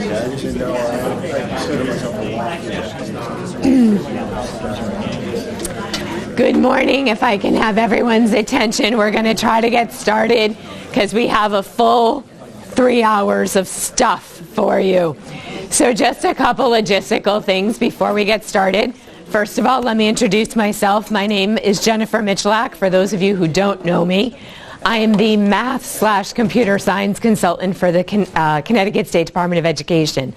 Yeah, I didn't know. I consider myself a Good morning. If I can have everyone's attention, we're going to try to get started because we have a full 3 hours of stuff for you. So just a couple logistical things before we get started. First of all, let me introduce myself. My name is Jennifer Michalak. For those of you who don't know me, I am the math/computer science consultant for the Connecticut State Department of Education.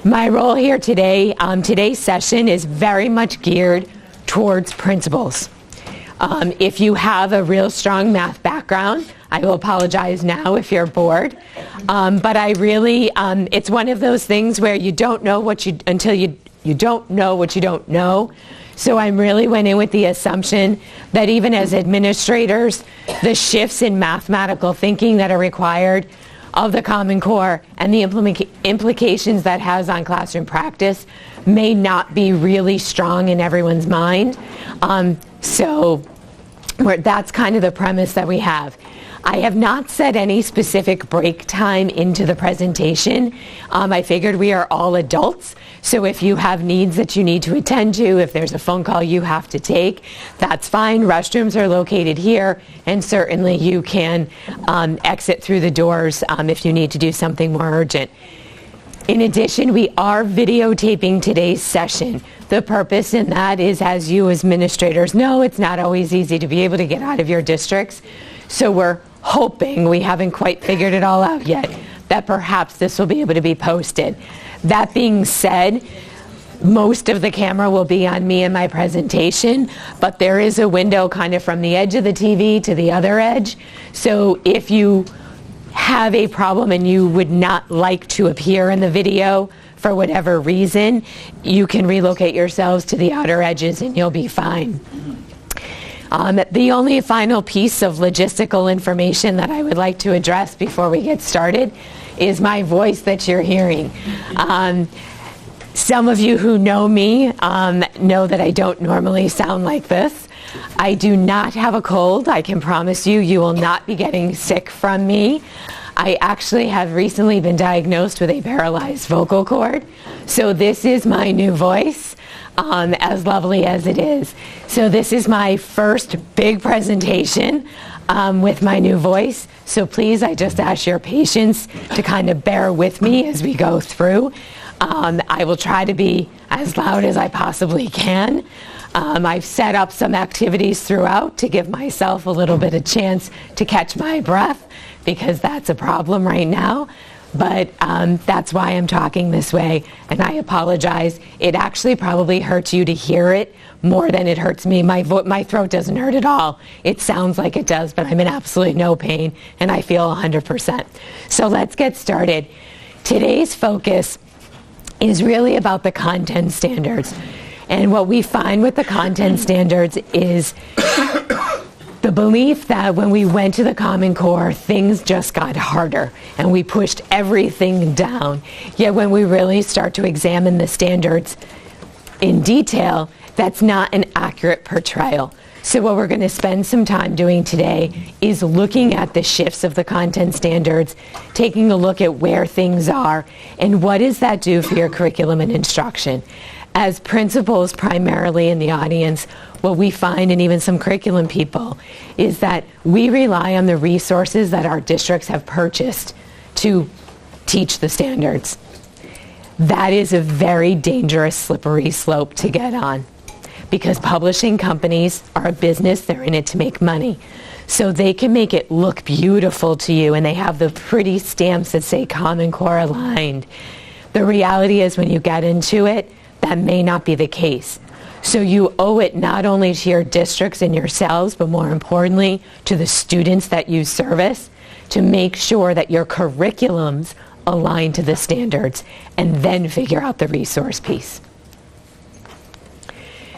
My role here today, today's session is very much geared towards principals. If you have a real strong math background, I will apologize now if you're bored. But I really, it's one of those things where you don't know what you, until you don't know what you don't know. So I really went in with the assumption that even as administrators, the shifts in mathematical thinking that are required of the Common Core and the implications that has on classroom practice may not be really strong in everyone's mind. So that's kind of the premise that we have. I have not set any specific break time into the presentation. I figured we are all adults, so if you have needs that you need to attend to, if there's a phone call you have to take, that's fine. Restrooms are located here, and certainly you can exit through the doors if you need to do something more urgent. In addition, we are videotaping today's session. The purpose in that is, as you administrators know, it's not always easy to be able to get out of your districts. So we're hoping, we haven't quite figured it all out yet, that perhaps this will be able to be posted. That being said, most of the camera will be on me and my presentation, but there is a window kind of from the edge of the TV to the other edge. So if you have a problem and you would not like to appear in the video for whatever reason, you can relocate yourselves to the outer edges and you'll be fine. The only final piece of logistical information that I would like to address before we get started is my voice that you're hearing. Some of you who know me know that I don't normally sound like this. I do not have a cold. I can promise you, you will not be getting sick from me. I actually have recently been diagnosed with a paralyzed vocal cord. So this is my new voice, as lovely as it is. So this is my first big presentation with my new voice. So please, I just ask your patience to kind of bear with me as we go through. I will try to be as loud as I possibly can. I've set up some activities throughout to give myself a little bit of chance to catch my breath, because that's a problem right now. But that's why I'm talking this way, and I apologize. It actually probably hurts you to hear it more than it hurts me. My throat doesn't hurt at all. It sounds like it does, but I'm in absolutely no pain, and I feel 100%. So let's get started. Today's focus is really about the content standards. And what we find with the content standards is the belief that when we went to the Common Core, things just got harder and we pushed everything down. Yet when we really start to examine the standards in detail, that's not an accurate portrayal. So what we're going to spend some time doing today is looking at the shifts of the content standards, taking a look at where things are, and what does that do for your curriculum and instruction. As principals primarily in the audience, what we find, and even some curriculum people, is that we rely on the resources that our districts have purchased to teach the standards. That is a very dangerous, slippery slope to get on, because publishing companies are a business, they're in it to make money. So they can make it look beautiful to you, and they have the pretty stamps that say Common Core aligned. The reality is, when you get into it, that may not be the case. So you owe it not only to your districts and yourselves, but more importantly, to the students that you service, to make sure that your curriculums align to the standards, and then figure out the resource piece.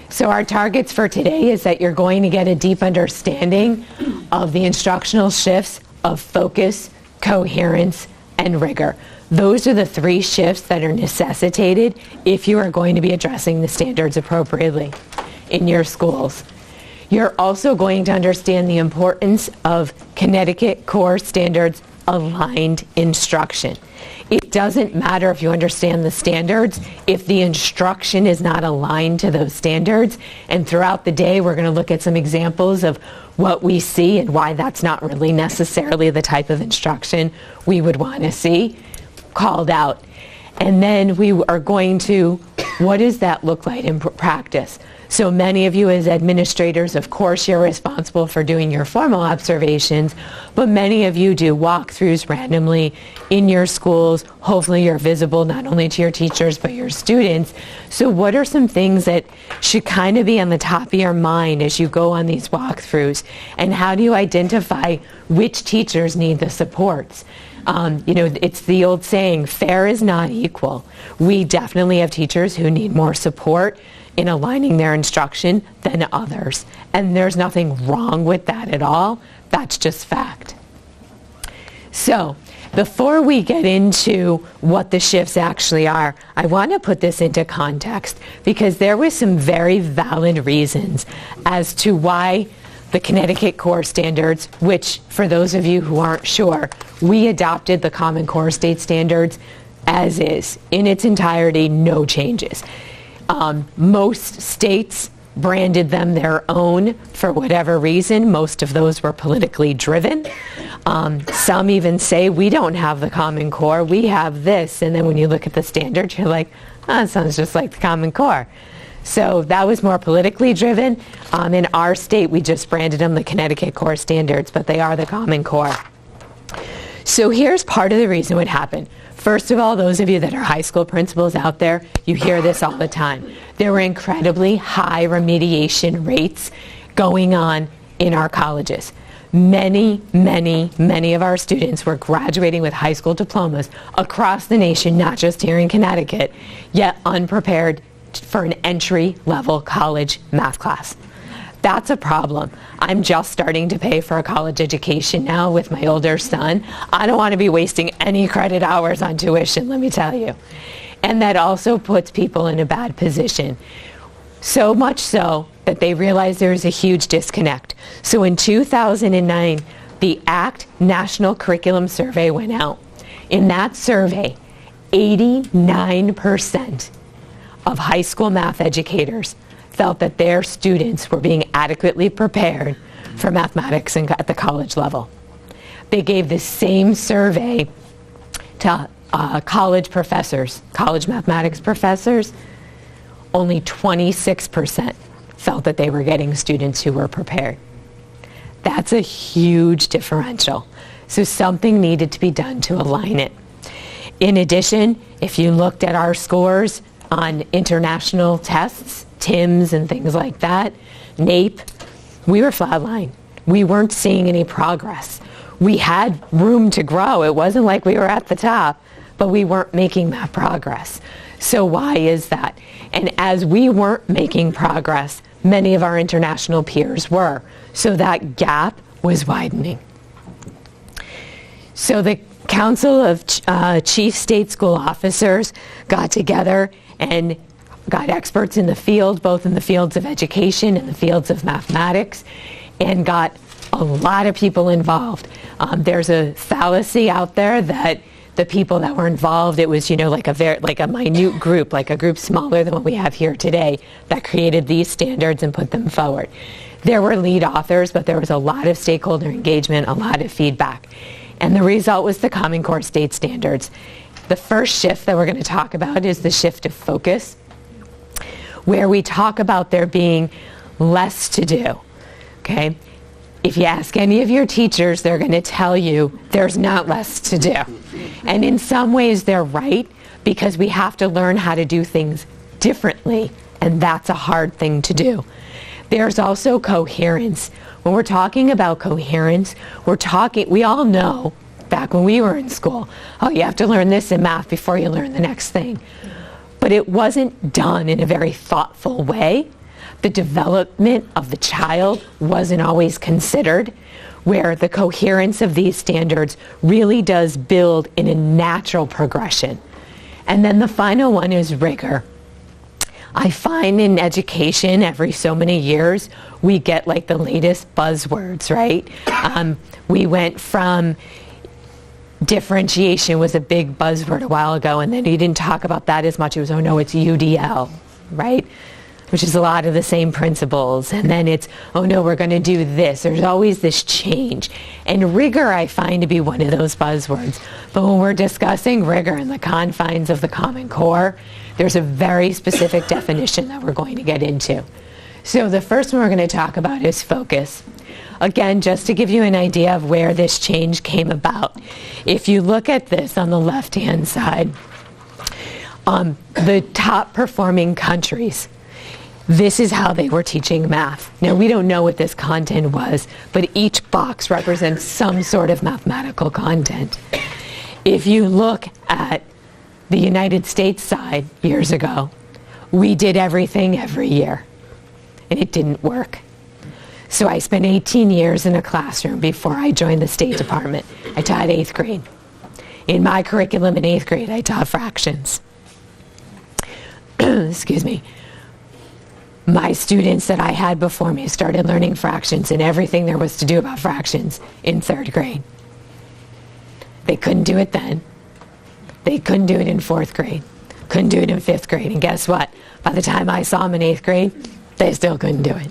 So our targets for today is that you're going to get a deep understanding of the instructional shifts of focus, coherence, and rigor. Those are the three shifts that are necessitated if you are going to be addressing the standards appropriately in your schools. You're also going to understand the importance of Connecticut Core Standards aligned instruction. It doesn't matter if you understand the standards if the instruction is not aligned to those standards. And throughout the day, we're going to look at some examples of what we see and why that's not really necessarily the type of instruction we would want to see called out. And then we are going to, what does that look like in practice? So many of you as administrators, of course, you're responsible for doing your formal observations, but many of you do walkthroughs randomly in your schools. Hopefully you're visible not only to your teachers, but your students. So what are some things that should kind of be on the top of your mind as you go on these walkthroughs? And how do you identify which teachers need the supports? It's the old saying, fair is not equal. We definitely have teachers who need more support in aligning their instruction than others. And there's nothing wrong with that at all. That's just fact. So before we get into what the shifts actually are, I want to put this into context because there were some very valid reasons as to why the Connecticut Core Standards, which for those of you who aren't sure, we adopted the Common Core State Standards as is, in its entirety, no changes. Most states branded them their own for whatever reason. Most of those were politically driven. Some even say, we don't have the Common Core, we have this. And then when you look at the standards, you're like, oh, it sounds just like the Common Core. So that was more politically driven. In our state, we just branded them the Connecticut Core Standards, but they are the Common Core. So here's part of the reason what happened. First of all, those of you that are high school principals out there, you hear this all the time. There were incredibly high remediation rates going on in our colleges. Many of our students were graduating with high school diplomas across the nation, not just here in Connecticut, yet unprepared for an entry-level college math class. That's a problem. I'm just starting to pay for a college education now with my older son. I don't want to be wasting any credit hours on tuition, let me tell you. And that also puts people in a bad position. So much so that they realize there's a huge disconnect. So in 2009, the ACT National Curriculum Survey went out. In that survey, 89% of high school math educators felt that their students were being adequately prepared for mathematics at the college level. They gave the same survey to college professors, college mathematics professors. Only 26% felt that they were getting students who were prepared. That's a huge differential. So something needed to be done to align it. In addition, if you looked at our scores on international tests, TIMS and things like that, NAEP, we were flatline. We weren't seeing any progress. We had room to grow. It wasn't like we were at the top, but we weren't making that progress. So why is that? And as we weren't making progress, many of our international peers were. So that gap was widening. So the Council of Chief State School Officers got together and got experts in the field, both in the fields of education and the fields of mathematics, and got a lot of people involved. There's a fallacy out there that the people that were involved, it was, like a minute group, like a group smaller than what we have here today, that created these standards and put them forward. There were lead authors, but there was a lot of stakeholder engagement, a lot of feedback. And the result was the Common Core State Standards. The first shift that we're going to talk about is the shift of focus, where we talk about there being less to do, okay? If you ask any of your teachers, they're going to tell you there's not less to do. And in some ways they're right, because we have to learn how to do things differently, and that's a hard thing to do. There's also coherence. When we're talking about coherence, we all know, back when we were in school, oh, you have to learn this in math before you learn the next thing. But it wasn't done in a very thoughtful way. The development of the child wasn't always considered, where the coherence of these standards really does build in a natural progression. And then the final one is rigor. I find in education every so many years we get like the latest buzzwords, right? We went from Differentiation was a big buzzword a while ago, and then he didn't talk about that as much. It was, oh no, it's UDL, right? Which is a lot of the same principles. And then it's, oh no, we're going to do this. There's always this change. And rigor I find to be one of those buzzwords. But when we're discussing rigor in the confines of the Common Core, there's a very specific definition that we're going to get into. So the first one we're going to talk about is focus. Again, just to give you an idea of where this change came about. If you look at this on the left-hand side, the top performing countries, this is how they were teaching math. Now, we don't know what this content was, but each box represents some sort of mathematical content. If you look at the United States side years ago, we did everything every year, and it didn't work. So I spent 18 years in a classroom before I joined the State Department. I taught 8th grade. In my curriculum in 8th grade, I taught fractions. Excuse me. My students that I had before me started learning fractions and everything there was to do about fractions in 3rd grade. They couldn't do it then. They couldn't do it in 4th grade. Couldn't do it in 5th grade. And guess what? By the time I saw them in 8th grade, they still couldn't do it.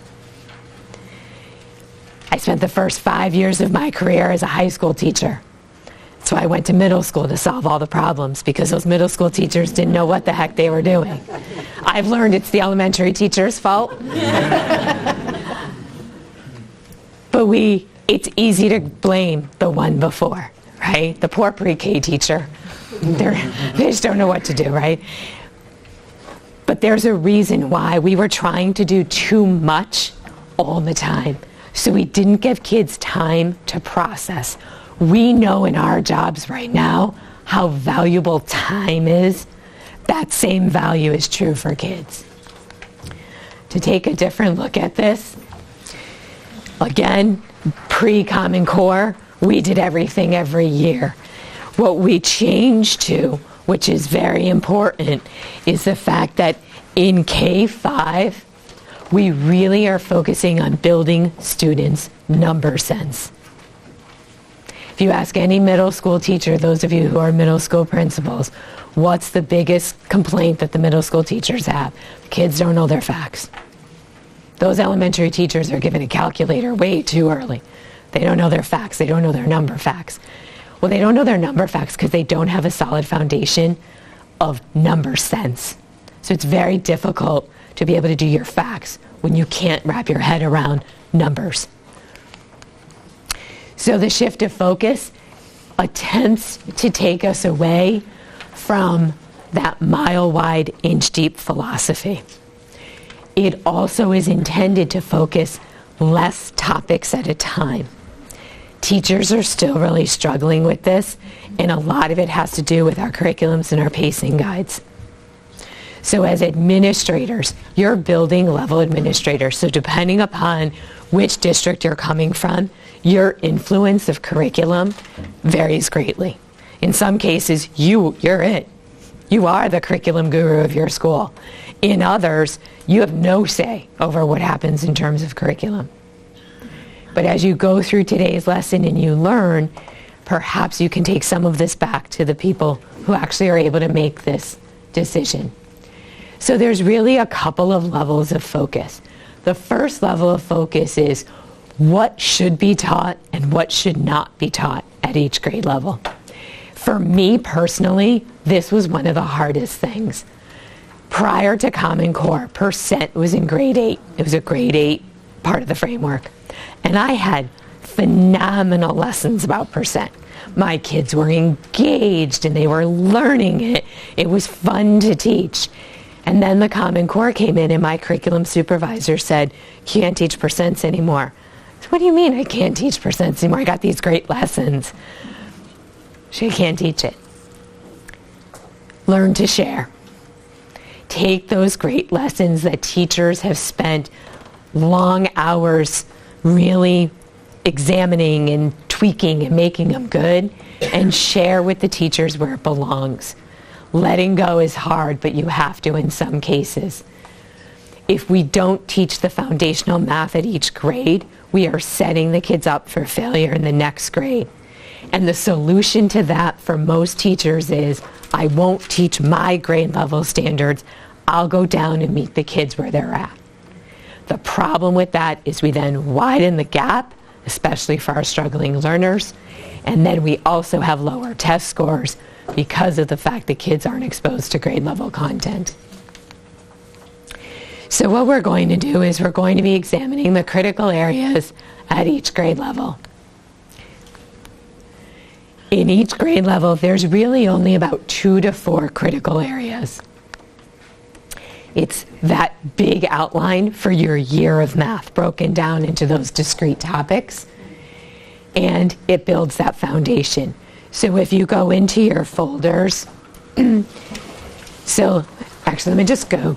I spent the first 5 years of my career as a high school teacher. So I went to middle school to solve all the problems because those middle school teachers didn't know what the heck they were doing. I've learned it's the elementary teacher's fault. But it's easy to blame the one before, right? The poor pre-K teacher. They just don't know what to do, right? But there's a reason why we were trying to do too much all the time. So we didn't give kids time to process. We know in our jobs right now how valuable time is. That same value is true for kids. To take a different look at this, again, pre-Common Core, we did everything every year. What we changed to, which is very important, is the fact that in K-5, we really are focusing on building students' number sense. If you ask any middle school teacher, those of you who are middle school principals, what's the biggest complaint that the middle school teachers have? Kids don't know their facts. Those elementary teachers are given a calculator way too early. They don't know their facts. They don't know their number facts. Well, they don't know their number facts because they don't have a solid foundation of number sense. So it's very difficult to be able to do your facts when you can't wrap your head around numbers. So the shift of focus attempts to take us away from that mile-wide, inch-deep philosophy. It also is intended to focus less topics at a time. Teachers are still really struggling with this, and a lot of it has to do with our curriculums and our pacing guides. So as administrators, you're building level administrators. So depending upon which district you're coming from, your influence of curriculum varies greatly. In some cases, you're it. You are the curriculum guru of your school. In others, you have no say over what happens in terms of curriculum. But as you go through today's lesson and you learn, perhaps you can take some of this back to the people who actually are able to make this decision. So there's really a couple of levels of focus. The first level of focus is what should be taught and what should not be taught at each grade level. For me personally, this was one of the hardest things. Prior to Common Core, percent was in grade 8. It was a grade 8 part of the framework. And I had phenomenal lessons about percent. My kids were engaged and they were learning it. It was fun to teach. And then the Common Core came in and my curriculum supervisor said, can't teach percents anymore. I said, what do you mean I can't teach percents anymore? I got these great lessons. She can't teach it. Learn to share. Take those great lessons that teachers have spent long hours really examining and tweaking and making them good, and share with the teachers where it belongs. Letting go is hard, but you have to in some cases. If we don't teach the foundational math at each grade, we are setting the kids up for failure in the next grade. And the solution to that for most teachers is, I won't teach my grade level standards. I'll go down and meet the kids where they're at. The problem with that is we then widen the gap, especially for our struggling learners, and then we also have lower test scores because of the fact that kids aren't exposed to grade level content. So what we're going to do is we're going to be examining the critical areas at each grade level. In each grade level, there's really only about 2 to 4 critical areas. It's that big outline for your year of math broken down into those discrete topics, and it builds that foundation. So if you go into your folders, so actually let me just go.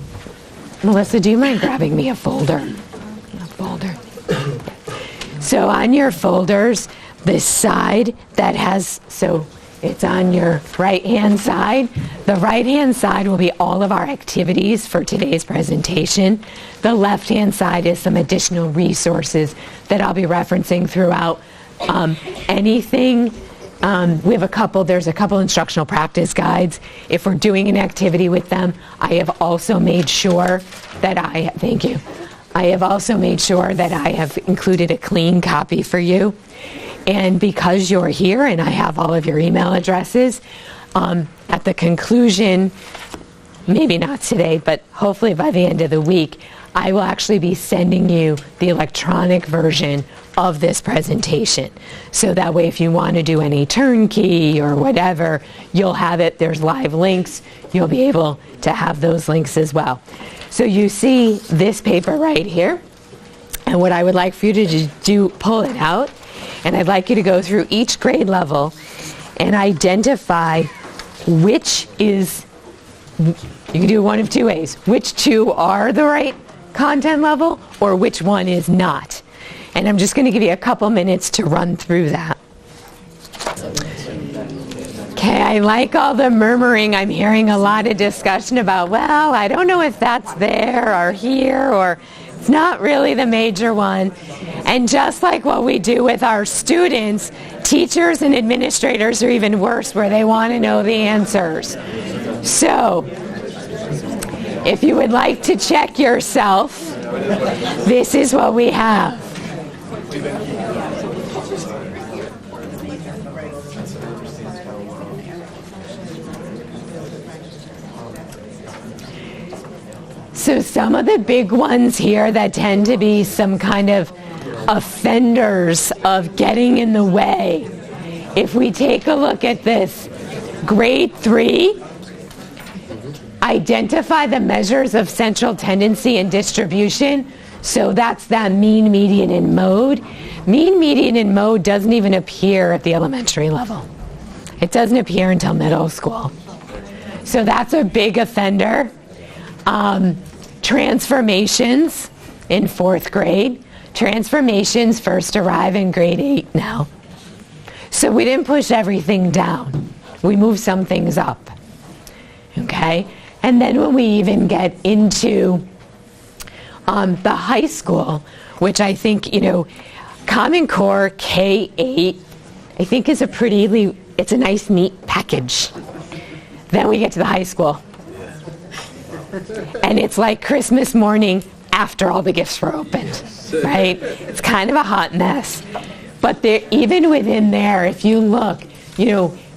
Melissa, do you mind grabbing me a folder? So on your folders, the side that has, so it's on your right-hand side. The right-hand side will be all of our activities for today's presentation. The left-hand side is some additional resources that I'll be referencing throughout. Anything, there's a couple instructional practice guides. If we're doing an activity with them, I have also made sure that I have included a clean copy for you. And because you're here and I have all of your email addresses, at the conclusion, maybe not today, but hopefully by the end of the week, I will actually be sending you the electronic version of this presentation. So that way, if you want to do any turnkey or whatever, you'll have it. There's live links. You'll be able to have those links as well. So you see this paper right here. And what I would like for you to do, pull it out. And I'd like you to go through each grade level and identify which is, you can do one of 2 ways, which 2 are the right content level or which one is not. And I'm just going to give you a couple minutes to run through that. Okay, I like all the murmuring. I'm hearing a lot of discussion about, well, I don't know if that's there or here, or it's not really the major one. And just like what we do with our students, teachers and administrators are even worse, where they want to know the answers. So, if you would like to check yourself, this is what we have. So some of the big ones here that tend to be some kind of offenders of getting in the way. If we take a look at this, grade 3, identify the measures of central tendency and distribution. So that's that mean, median, and mode. Mean, median, and mode doesn't even appear at the elementary level. It doesn't appear until middle school. So that's a big offender. Transformations in 4th grade. Transformations first arrive in grade 8 now. So we didn't push everything down. We moved some things up. Okay? And then when we even get into the high school, which I think, Common Core K-8, I think is it's a nice, neat package. Then we get to the high school. And it's like Christmas morning after all the gifts were opened, right? It's kind of a hot mess. But even within there, if you look,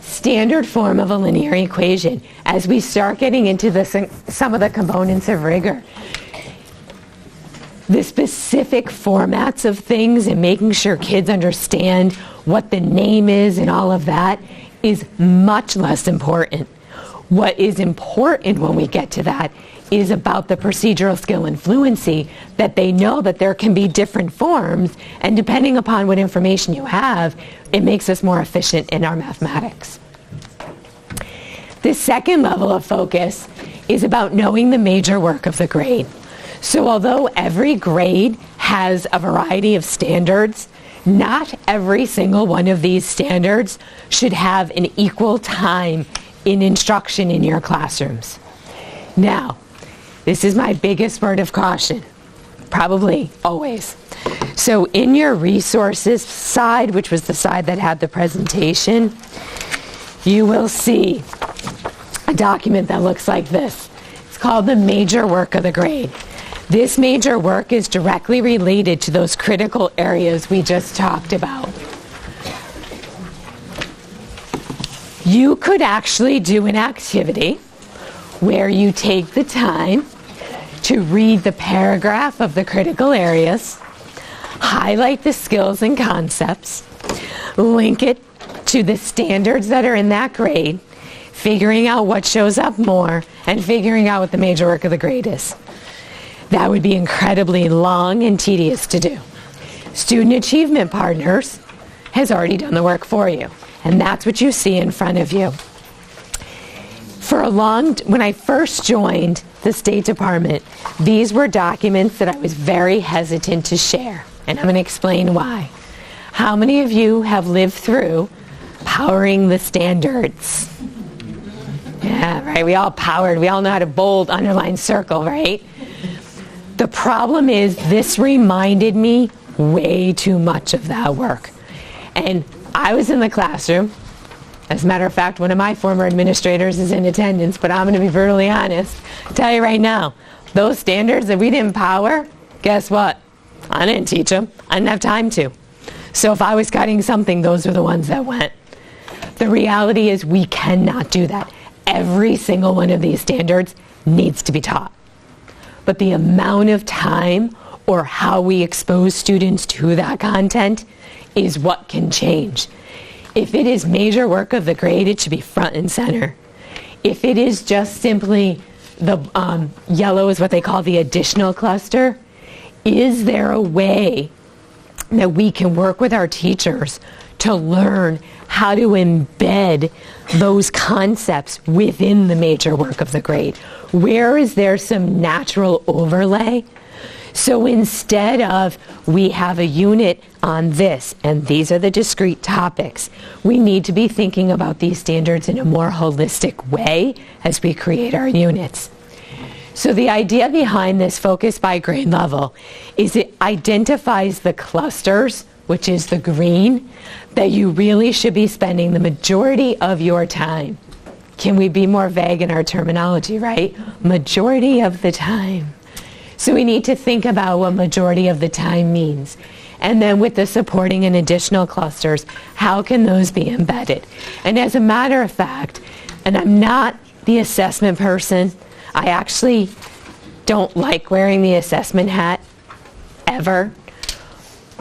standard form of a linear equation, as we start getting into some of the components of rigor, the specific formats of things and making sure kids understand what the name is and all of that is much less important. What is important when we get to that is about the procedural skill and fluency, that they know that there can be different forms, and depending upon what information you have, it makes us more efficient in our mathematics. The second level of focus is about knowing the major work of the grade. So although every grade has a variety of standards, not every single one of these standards should have an equal time in instruction in your classrooms. Now, this is my biggest word of caution, probably always. So in your resources side, which was the side that had the presentation, you will see a document that looks like this. It's called the major work of the grade. This major work is directly related to those critical areas we just talked about. You could actually do an activity where you take the time to read the paragraph of the critical areas, highlight the skills and concepts, link it to the standards that are in that grade, figuring out what shows up more, and figuring out what the major work of the grade is. That would be incredibly long and tedious to do. Student Achievement Partners has already done the work for you, and that's what you see in front of you. When I first joined the State Department, these were documents that I was very hesitant to share, and I'm going to explain why. How many of you have lived through powering the standards? Yeah, right, we all know how to bold, underline, circle, right? The problem is this reminded me way too much of that work. And I was in the classroom. As a matter of fact, one of my former administrators is in attendance, but I'm going to be brutally honest. I'll tell you right now, those standards that we didn't power, guess what? I didn't teach them. I didn't have time to. So if I was cutting something, those are the ones that went. The reality is we cannot do that. Every single one of these standards needs to be taught. But the amount of time or how we expose students to that content is what can change. If it is major work of the grade, it should be front and center. If it is just simply the yellow is what they call the additional cluster, is there a way that we can work with our teachers to learn how to embed those concepts within the major work of the grade? Where is there some natural overlay? So instead of we have a unit on this and these are the discrete topics, we need to be thinking about these standards in a more holistic way as we create our units. So the idea behind this focus by grade level is it identifies the clusters, which is the green, that you really should be spending the majority of your time. Can we be more vague in our terminology, right? Majority of the time. So we need to think about what majority of the time means. And then with the supporting and additional clusters, how can those be embedded? And as a matter of fact, and I'm not the assessment person, I actually don't like wearing the assessment hat ever.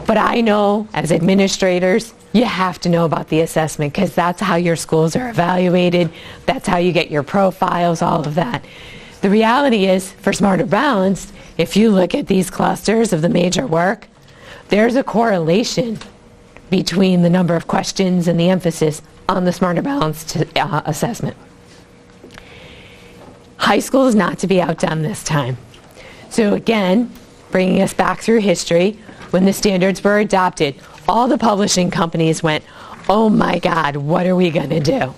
But I know as administrators, you have to know about the assessment because that's how your schools are evaluated. That's how you get your profiles, all of that. The reality is, for Smarter Balanced, if you look at these clusters of the major work, there's a correlation between the number of questions and the emphasis on the Smarter Balanced assessment. High school is not to be outdone this time. So again, bringing us back through history, when the standards were adopted, all the publishing companies went, oh my God, what are we going to do?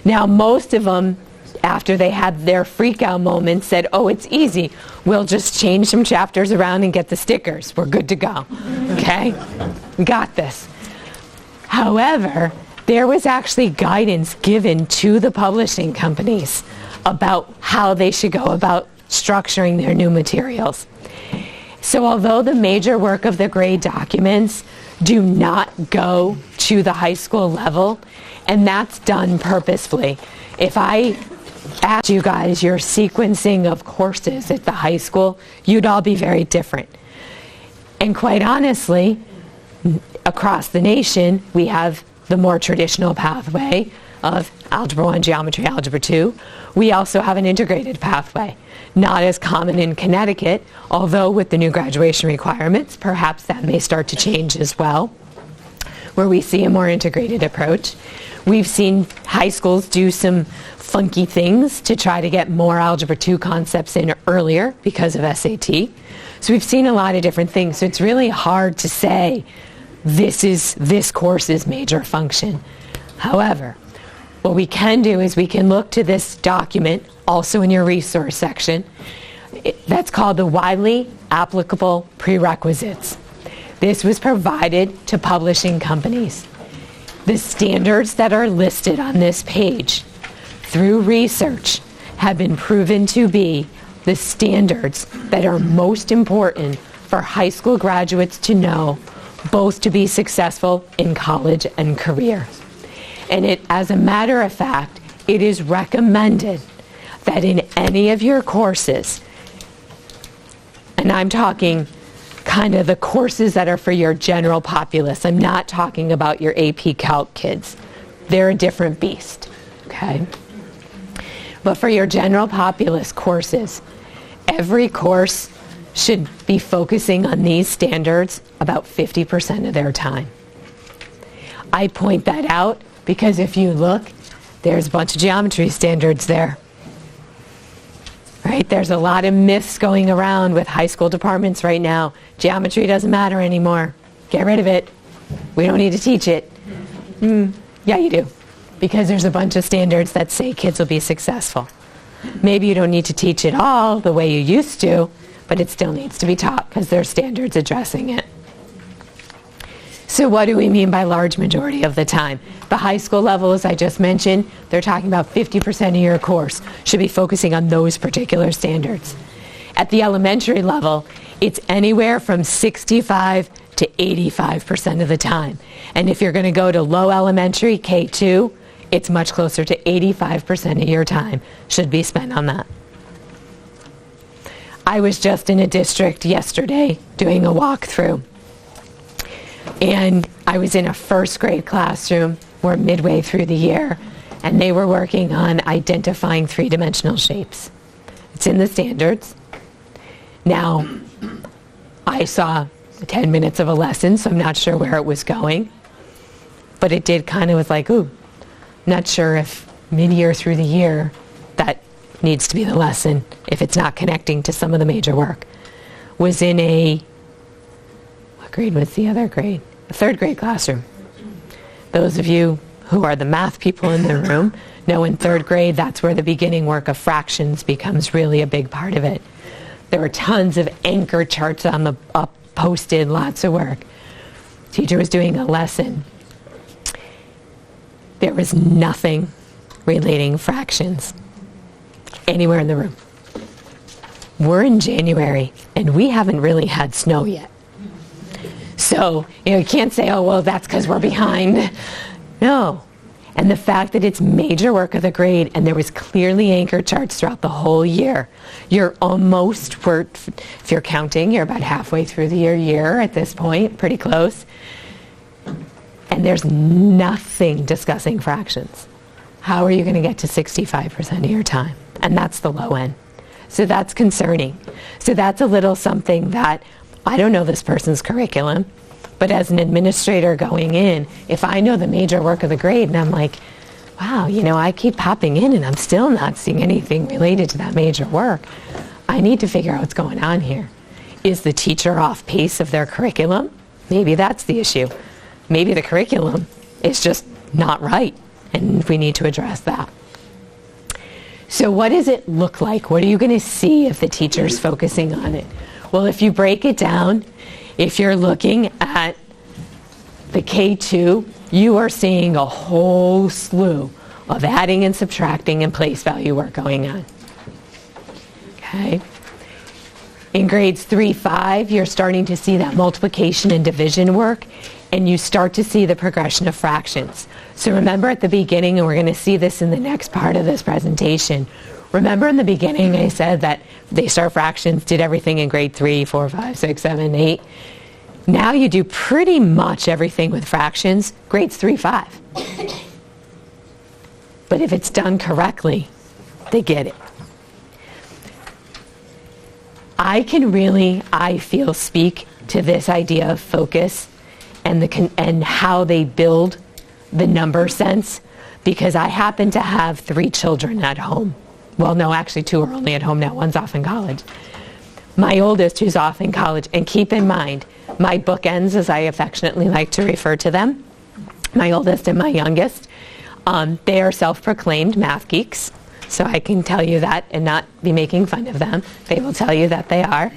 Now, most of them, after they had their freak out moment, said, oh, it's easy. We'll just change some chapters around and get the stickers. We're good to go. Okay? We got this. However, there was actually guidance given to the publishing companies about how they should go about structuring their new materials. So although the major work of the grade documents do not go to the high school level, and that's done purposefully. If I asked you guys your sequencing of courses at the high school, you'd all be very different. And quite honestly, across the nation, we have the more traditional pathway of Algebra 1, Geometry, Algebra 2. We also have an integrated pathway. Not as common in Connecticut, although with the new graduation requirements, perhaps that may start to change as well, where we see a more integrated approach. We've seen high schools do some funky things to try to get more Algebra 2 concepts in earlier because of SAT. So we've seen a lot of different things. So it's really hard to say this course's major function. However, what we can do is we can look to this document, also in your resource section, that's called the Widely Applicable Prerequisites. This was provided to publishing companies. The standards that are listed on this page, through research, have been proven to be the standards that are most important for high school graduates to know, both to be successful in college and career. And as a matter of fact, it is recommended that in any of your courses, and I'm talking kind of the courses that are for your general populace. I'm not talking about your AP Calc kids. They're a different beast, okay? But for your general populace courses, every course should be focusing on these standards about 50% of their time. I point that out because if you look, there's a bunch of geometry standards there. Right? There's a lot of myths going around with high school departments right now. Geometry doesn't matter anymore. Get rid of it. We don't need to teach it. Yeah, you do. Because there's a bunch of standards that say kids will be successful. Maybe you don't need to teach it all the way you used to, but it still needs to be taught because there's standards addressing it. So what do we mean by large majority of the time? The high school level, as I just mentioned, they're talking about 50% of your course should be focusing on those particular standards. At the elementary level, it's anywhere from 65 to 85% of the time. And if you're going to go to low elementary, K2, it's much closer to 85% of your time should be spent on that. I was just in a district yesterday doing a walkthrough. And I was in a first grade classroom. We're midway through the year, and they were working on identifying three-dimensional shapes. It's in the standards. Now, I saw 10 minutes of a lesson, so I'm not sure where it was going. But it did kind of was like, ooh, not sure if mid-year through the year that needs to be the lesson if it's not connecting to some of the major work. Was in what grade was the other grade? A third grade classroom. Those of you who are the math people in the room know in third grade that's where the beginning work of fractions becomes really a big part of it. There were tons of anchor charts on the posted, lots of work. Teacher was doing a lesson. There was nothing relating fractions anywhere in the room. We're in January and we haven't really had snow yet. So, you can't say, oh, well, that's because we're behind. No. And the fact that it's major work of the grade and there was clearly anchor charts throughout the whole year, you're almost, if you're counting, you're about halfway through the year at this point, pretty close. And there's nothing discussing fractions. How are you going to get to 65% of your time? And that's the low end. So that's concerning. So that's a little something that I don't know this person's curriculum, but as an administrator going in, if I know the major work of the grade and I'm like, wow, I keep popping in and I'm still not seeing anything related to that major work, I need to figure out what's going on here. Is the teacher off pace of their curriculum? Maybe that's the issue. Maybe the curriculum is just not right and we need to address that. So what does it look like? What are you going to see if the teacher's focusing on it? Well, if you break it down, if you're looking at the K2, you are seeing a whole slew of adding and subtracting and place value work going on. Okay? In grades 3-5, you're starting to see that multiplication and division work, and you start to see the progression of fractions. So remember at the beginning, and we're going to see this in the next part of this presentation, remember in the beginning I said that they start fractions, did everything in grade 3, 4, 5, 6, 7, 8. Now you do pretty much everything with fractions, grades 3, 5. But if it's done correctly, they get it. I can really, I feel, speak to this idea of focus and how they build the number sense because I happen to have 3 children at home. Well, no, actually 2 are only at home now. One's off in college. My oldest, who's off in college, and keep in mind, my bookends, as I affectionately like to refer to them, my oldest and my youngest, they are self-proclaimed math geeks. So I can tell you that and not be making fun of them. They will tell you that they are.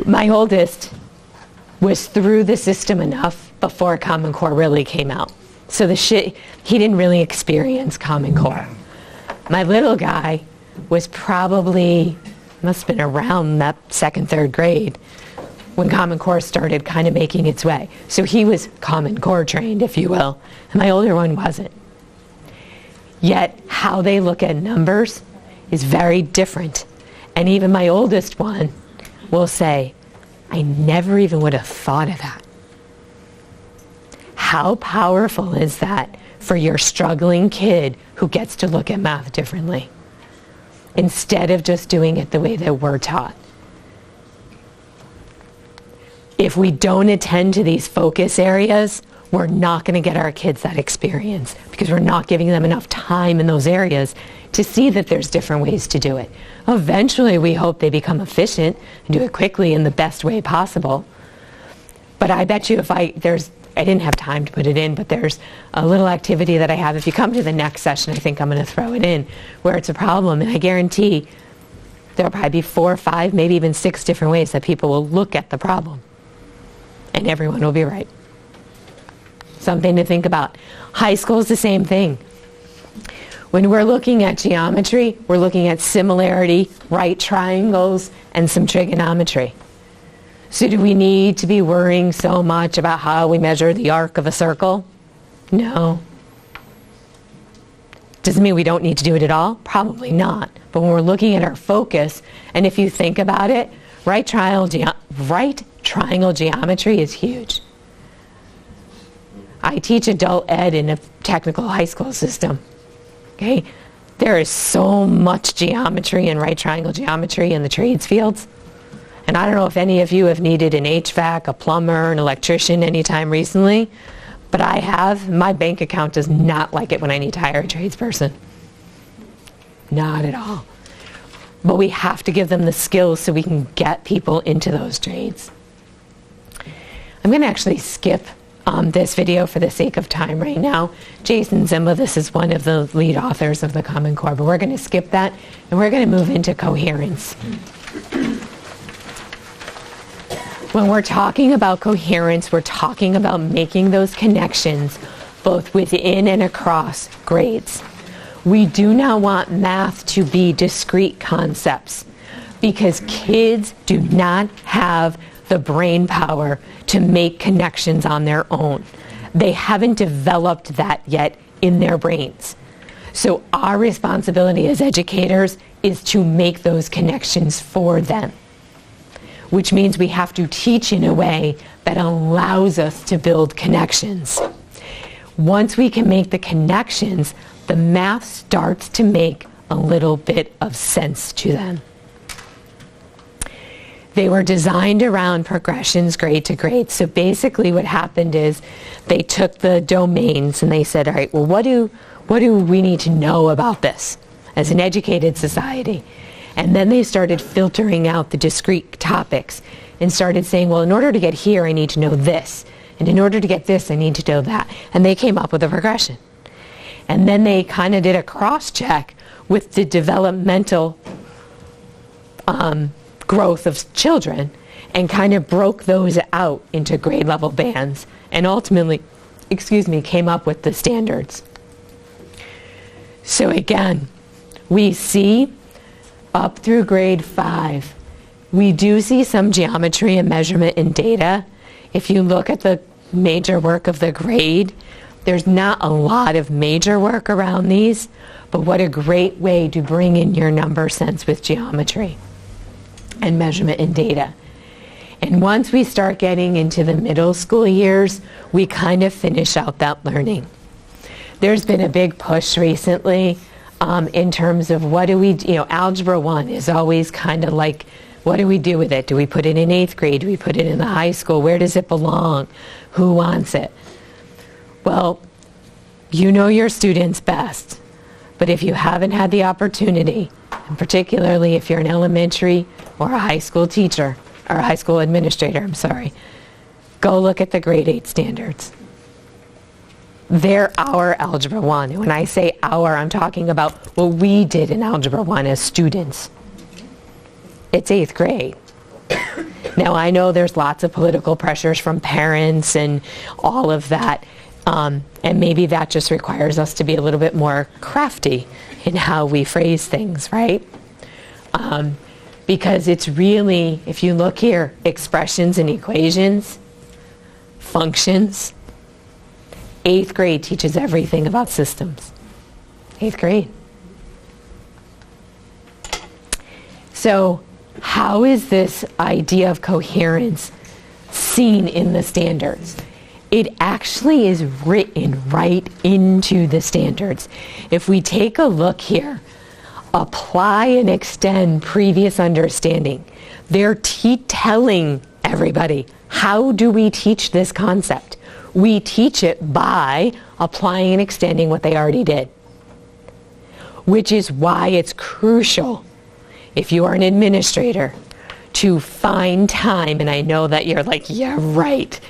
My oldest was through the system enough before Common Core really came out. So he didn't really experience Common Core. My little guy was probably, must have been around that second, third grade when Common Core started kind of making its way. So he was Common Core trained, if you will, and my older one wasn't. Yet how they look at numbers is very different. And even my oldest one will say, I never even would have thought of that. How powerful is that for your struggling kid who gets to look at math differently instead of just doing it the way that we're taught? If we don't attend to these focus areas, we're not going to get our kids that experience because we're not giving them enough time in those areas to see that there's different ways to do it. Eventually, we hope they become efficient and do it quickly in the best way possible. But I bet you I didn't have time to put it in, but there's a little activity that I have. If you come to the next session, I think I'm going to throw it in, where it's a problem, and I guarantee there'll probably be 4 or 5, maybe even 6 different ways that people will look at the problem. And everyone will be right. Something to think about. High school is the same thing. When we're looking at geometry, we're looking at similarity, right triangles, and some trigonometry. So do we need to be worrying so much about how we measure the arc of a circle? No. Doesn't mean we don't need to do it at all? Probably not. But when we're looking at our focus, and if you think about it, right triangle geometry is huge. I teach adult ed in a technical high school system. Okay? There is so much geometry and right triangle geometry in the trades fields. And I don't know if any of you have needed an HVAC, a plumber, an electrician anytime recently, but I have. My bank account does not like it when I need to hire a tradesperson. Not at all. But we have to give them the skills so we can get people into those trades. I'm going to actually skip this video for the sake of time right now. Jason Zimba, this is one of the lead authors of the Common Core, but we're going to skip that and we're going to move into coherence. When we're talking about coherence, we're talking about making those connections both within and across grades. We do not want math to be discrete concepts because kids do not have the brain power to make connections on their own. They haven't developed that yet in their brains. So our responsibility as educators is to make those connections for them, which means we have to teach in a way that allows us to build connections. Once we can make the connections, the math starts to make a little bit of sense to them. They were designed around progressions grade to grade. So basically what happened is they took the domains and they said, all right, well, what do we need to know about this as an educated society? And then they started filtering out the discrete topics and started saying, well, in order to get here, I need to know this. And in order to get this, I need to know that. And they came up with a progression. And then they kind of did a cross-check with the developmental growth of children and kind of broke those out into grade level bands and ultimately, came up with the standards. So again, we see up through grade 5, we do see some geometry and measurement in data. If you look at the major work of the grade, there's not a lot of major work around these, but what a great way to bring in your number sense with geometry and measurement and data. And once we start getting into the middle school years, we kind of finish out that learning. There's been a big push recently in terms of what do we, Algebra 1 is always kind of like, what do we do with it? Do we put it in 8th grade? Do we put it in the high school? Where does it belong? Who wants it? Well, you know your students best, but if you haven't had the opportunity, and particularly if you're an elementary or a high school teacher, or a high school administrator, go look at the grade 8 standards. They're our Algebra 1. And when I say our, I'm talking about what we did in Algebra 1 as students. It's 8th grade. Now, I know there's lots of political pressures from parents and all of that, and maybe that just requires us to be a little bit more crafty in how we phrase things, right? Because it's really, if you look here, expressions and equations, functions. 8th grade teaches everything about systems. 8th grade. So how is this idea of coherence seen in the standards? It actually is written right into the standards. If we take a look here, apply and extend previous understanding. They're telling everybody, how do we teach this concept? We teach it by applying and extending what they already did. Which is why it's crucial, if you are an administrator, to find time, and I know that you're like, yeah, right,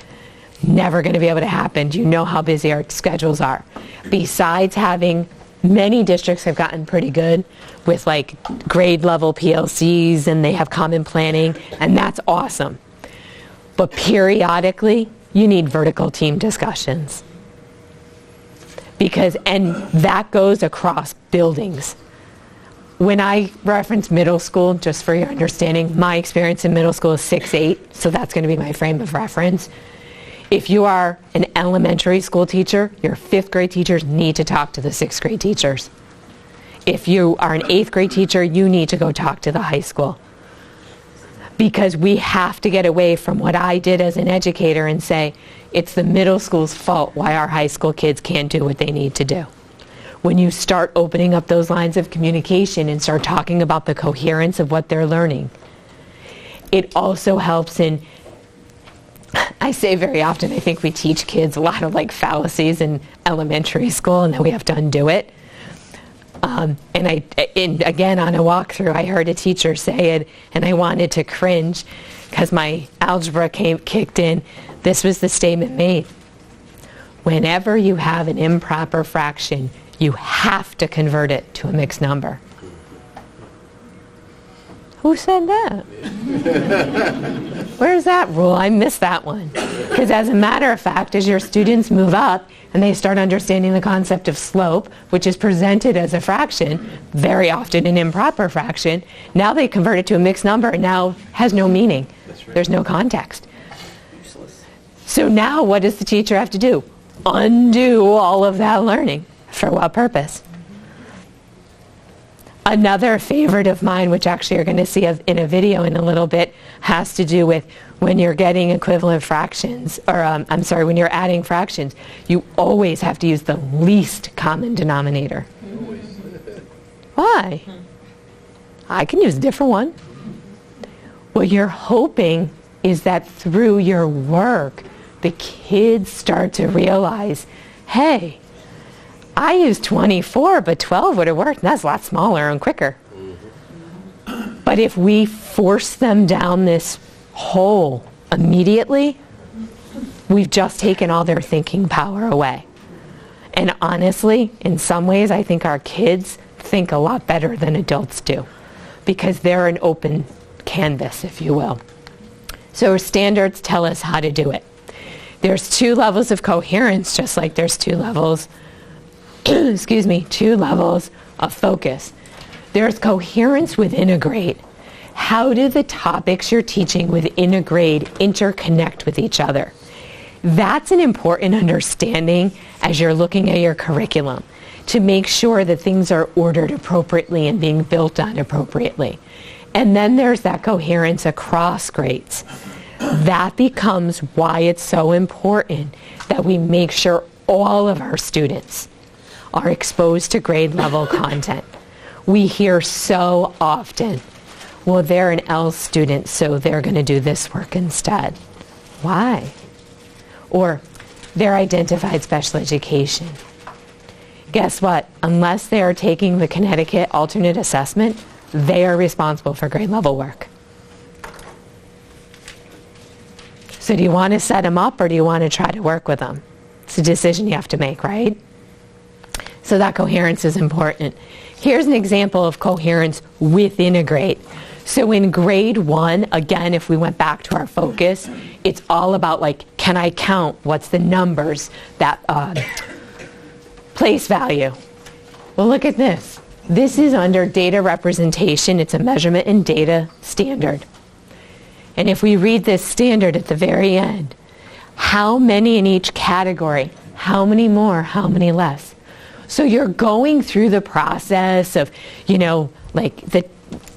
never going to be able to happen. You know how busy our schedules are. Besides having, many districts have gotten pretty good with like grade level PLCs, and they have common planning, and that's awesome. But periodically, you need vertical team discussions. And that goes across buildings. When I reference middle school, just for your understanding, my experience in middle school is 6-8, so that's going to be my frame of reference. If you are an elementary school teacher, your 5th grade teachers need to talk to the 6th grade teachers. If you are an 8th grade teacher, you need to go talk to the high school. Because we have to get away from what I did as an educator and say, it's the middle school's fault why our high school kids can't do what they need to do. When you start opening up those lines of communication and start talking about the coherence of what they're learning, it also helps in, I say very often, I think we teach kids a lot of like fallacies in elementary school, and then we have to undo it. And again, on a walkthrough, I heard a teacher say it, and I wanted to cringe because my algebra kicked in. This was the statement made. Whenever you have an improper fraction, you have to convert it to a mixed number. Who said that? Where's that rule? I missed that one. Because as a matter of fact, as your students move up and they start understanding the concept of slope, which is presented as a fraction, very often an improper fraction, now they convert it to a mixed number and now has no meaning. That's right. There's no context. Useless. So now what does the teacher have to do? Undo all of that learning. For what purpose? Another favorite of mine, which actually you're going to see in a video in a little bit, has to do with when you're getting equivalent fractions, or when you're adding fractions, you always have to use the least common denominator. Why? I can use a different one. What you're hoping is that through your work, the kids start to realize, hey, I used 24, but 12 would have worked. That's a lot smaller and quicker. But if we force them down this hole immediately, we've just taken all their thinking power away. And honestly, in some ways, I think our kids think a lot better than adults do, because they're an open canvas, if you will. So standards tell us how to do it. There's 2 levels of coherence, just like there's 2 levels two levels of focus. There's coherence within a grade. How do the topics you're teaching within a grade interconnect with each other? That's an important understanding as you're looking at your curriculum, to make sure that things are ordered appropriately and being built on appropriately. And then there's that coherence across grades. That becomes why it's so important that we make sure all of our students are exposed to grade level content. We hear so often, well, they're an L student, so they're going to do this work instead. Why? Or they're identified special education. Guess what? Unless they are taking the Connecticut alternate assessment, they are responsible for grade level work. So do you want to set them up, or do you want to try to work with them? It's a decision you have to make, right? So that coherence is important. Here's an example of coherence within a grade. So in grade 1, again, if we went back to our focus, it's all about like, can I count? What's the numbers? That place value. Well, look at this. This is under data representation. It's a measurement and data standard. And if we read this standard at the very end, how many in each category? How many more? How many less? So you're going through the process of, like the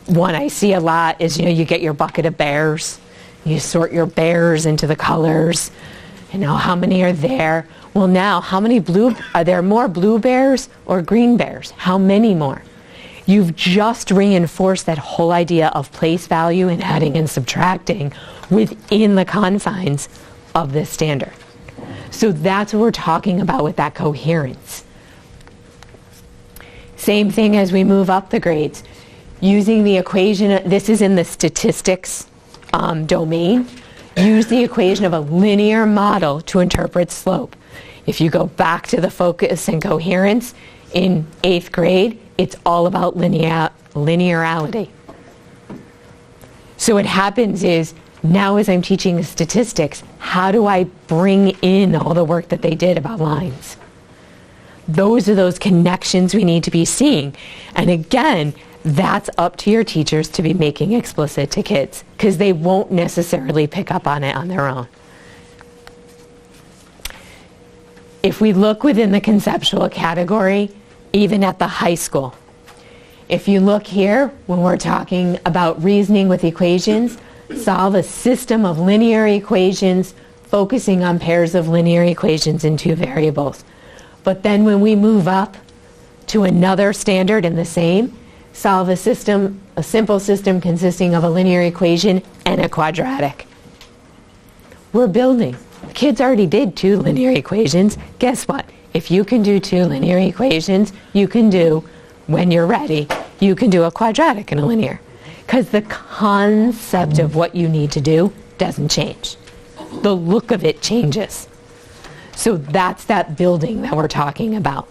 one I see a lot is, you get your bucket of bears. You sort your bears into the colors. How many are there? Well, now, are there more blue bears or green bears? How many more? You've just reinforced that whole idea of place value and adding and subtracting within the confines of this standard. So that's what we're talking about with that coherence. Same thing as we move up the grades. Using the equation, this is in the statistics domain, use the equation of a linear model to interpret slope. If you go back to the focus and coherence in 8th grade, it's all about linearity. So what happens is, now as I'm teaching statistics, how do I bring in all the work that they did about lines? Those are those connections we need to be seeing. And again, that's up to your teachers to be making explicit to kids, because they won't necessarily pick up on it on their own. If we look within the conceptual category, even at the high school, if you look here, when we're talking about reasoning with equations, solve a system of linear equations, focusing on pairs of linear equations in 2 variables. But then when we move up to another standard in the same, solve a simple system consisting of a linear equation and a quadratic. We're building. Kids already did 2 linear equations. Guess what? If you can do 2 linear equations, you can do, when you're ready, you can do a quadratic and a linear. Because the concept of what you need to do doesn't change. The look of it changes. So that's that building that we're talking about.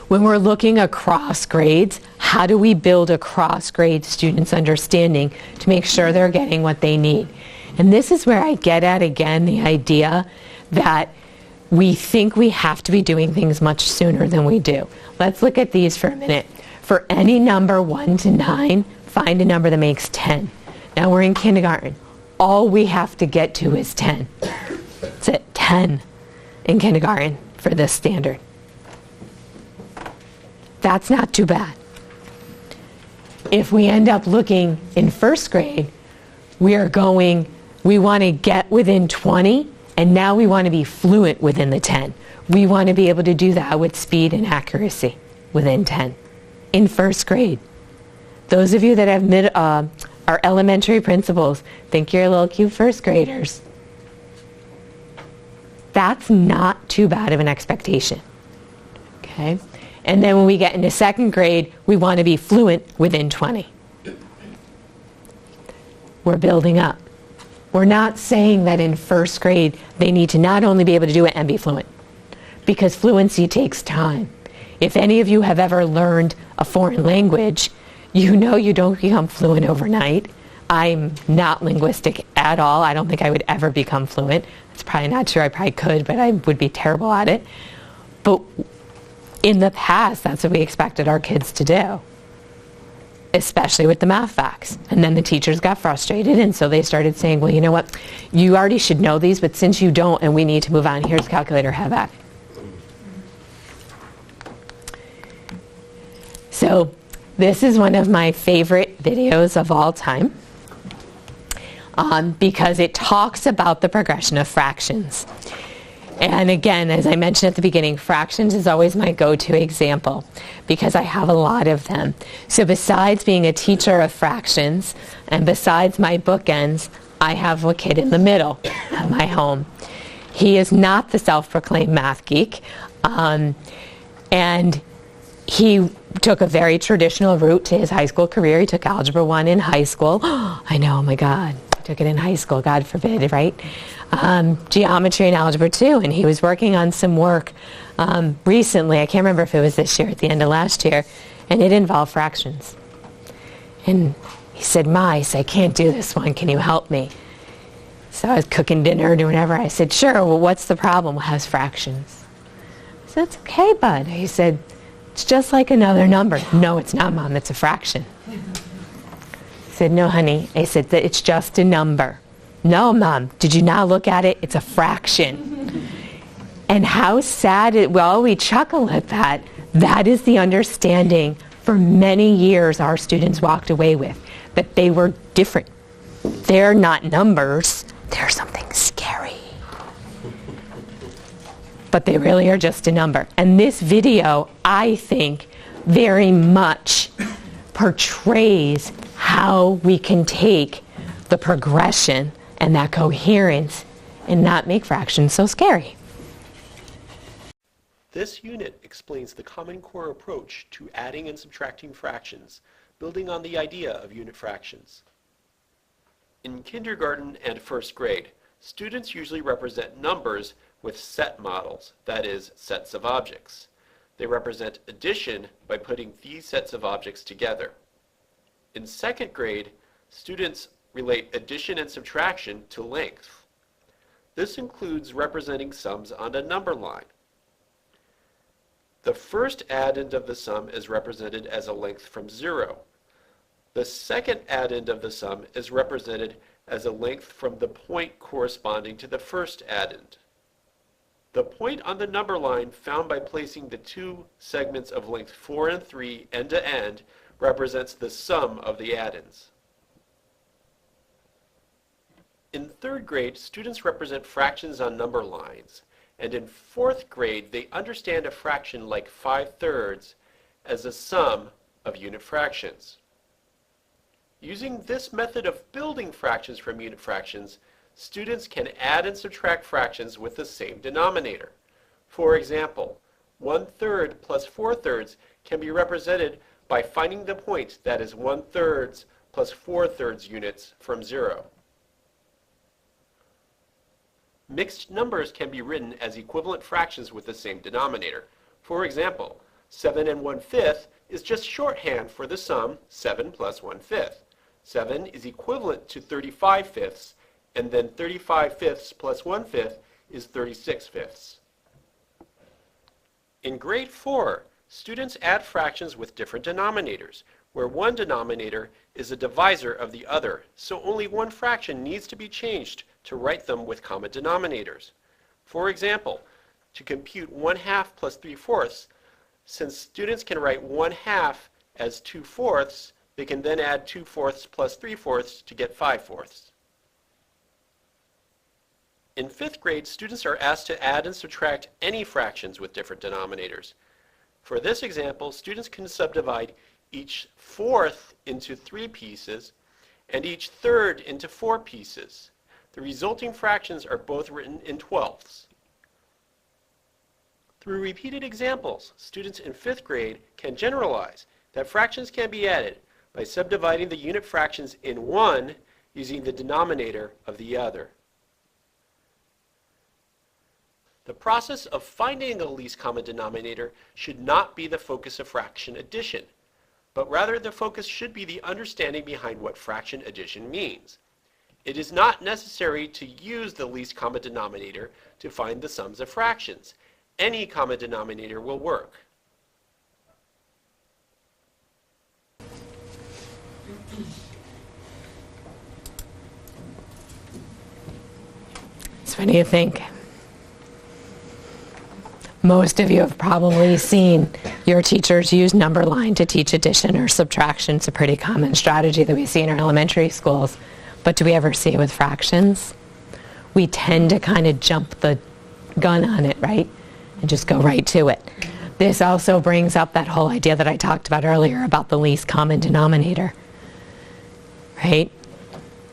When we're looking across grades, how do we build across grade students' understanding to make sure they're getting what they need? And this is where I get at, again, the idea that we think we have to be doing things much sooner than we do. Let's look at these for a minute. For any number 1 to 9, find a number that makes 10. Now we're in kindergarten. All we have to get to is 10. That's it, 10 in kindergarten for this standard. That's not too bad. If we end up looking in 1st grade, we want to get within 20, and now we want to be fluent within the 10. We want to be able to do that with speed and accuracy within 10 in 1st grade. Those of you that have are elementary principals, think you're little cute 1st graders. That's not too bad of an expectation. Okay? And then when we get into 2nd grade, we want to be fluent within 20. We're building up. We're not saying that in 1st grade they need to not only be able to do it and be fluent, because fluency takes time. If any of you have ever learned a foreign language, you know you don't become fluent overnight. I'm not linguistic at all. I don't think I would ever become fluent. It's probably not true. I probably could, but I would be terrible at it. But in the past, that's what we expected our kids to do, especially with the math facts. And then the teachers got frustrated, and so they started saying, well, you know what? You already should know these, but since you don't and we need to move on, here's a calculator, have at it. So this is one of my favorite videos of all time because it talks about the progression of fractions. And again, as I mentioned at the beginning, fractions is always my go-to example because I have a lot of them. So besides being a teacher of fractions and besides my bookends, I have a kid in the middle at my home. He is not the self-proclaimed math geek, and he took a very traditional route to his high school career. He took Algebra 1 in high school. I know, oh my God, I took it in high school, God forbid, right? Geometry and Algebra 2, and he was working on some work recently. I can't remember if it was this year, at the end of last year, and it involved fractions. And he said, Ma, I said, I can't do this one. Can you help me? So I was cooking dinner, doing whatever. I said, sure, well, what's the problem? Well, it has fractions. I said, it's okay, bud. He said, it's just like another number. No, it's not, Mom, it's a fraction. I said, no, honey. I said, it's just a number. No, Mom, did you not look at it? It's a fraction. And how sad well, we chuckle at that. That is the understanding for many years our students walked away with, that they were different. They're not numbers. They're something scary. But they really are just a number. And this video, I think, very much portrays how we can take the progression and that coherence and not make fractions so scary. This unit explains the Common Core approach to adding and subtracting fractions, building on the idea of unit fractions. In kindergarten and first grade, students usually represent numbers with set models, that is, sets of objects. They represent addition by putting these sets of objects together. In second grade, students relate addition and subtraction to length. This includes representing sums on a number line. The first addend of the sum is represented as a length from 0. The second addend of the sum is represented as a length from the point corresponding to the first addend. The point on the number line found by placing the two segments of length 4 and 3 end to end represents the sum of the addends. In third grade, students represent fractions on number lines, and in fourth grade, they understand a fraction like 5/3 as a sum of unit fractions. Using this method of building fractions from unit fractions, students can add and subtract fractions with the same denominator. For example, 1/3 plus 4/3 can be represented by finding the point that is 1/3 plus 4/3 units from 0. Mixed numbers can be written as equivalent fractions with the same denominator. For example, 7 and 1/5 is just shorthand for the sum 7 plus 1/5. 7 is equivalent to 35/5, and then 35/5 plus 1/5 is 36/5. In grade 4, students add fractions with different denominators, where one denominator is a divisor of the other, so only one fraction needs to be changed to write them with common denominators. For example, to compute 1/2 plus 3/4, since students can write 1/2 as 2/4, they can then add 2/4 plus 3/4 to get 5/4. In 5th grade, students are asked to add and subtract any fractions with different denominators. For this example, students can subdivide each 4th into 3 pieces and each 3rd into 4 pieces. The resulting fractions are both written in 12ths. Through repeated examples, students in 5th grade can generalize that fractions can be added by subdividing the unit fractions in one using the denominator of the other. The process of finding the least common denominator should not be the focus of fraction addition, but rather the focus should be the understanding behind what fraction addition means. It is not necessary to use the least common denominator to find the sums of fractions. Any common denominator will work. So what do you think? Most of you have probably seen your teachers use number line to teach addition or subtraction. It's a pretty common strategy that we see in our elementary schools. But do we ever see it with fractions? We tend to kind of jump the gun on it, right? And just go right to it. This also brings up that whole idea that I talked about earlier about the least common denominator, right?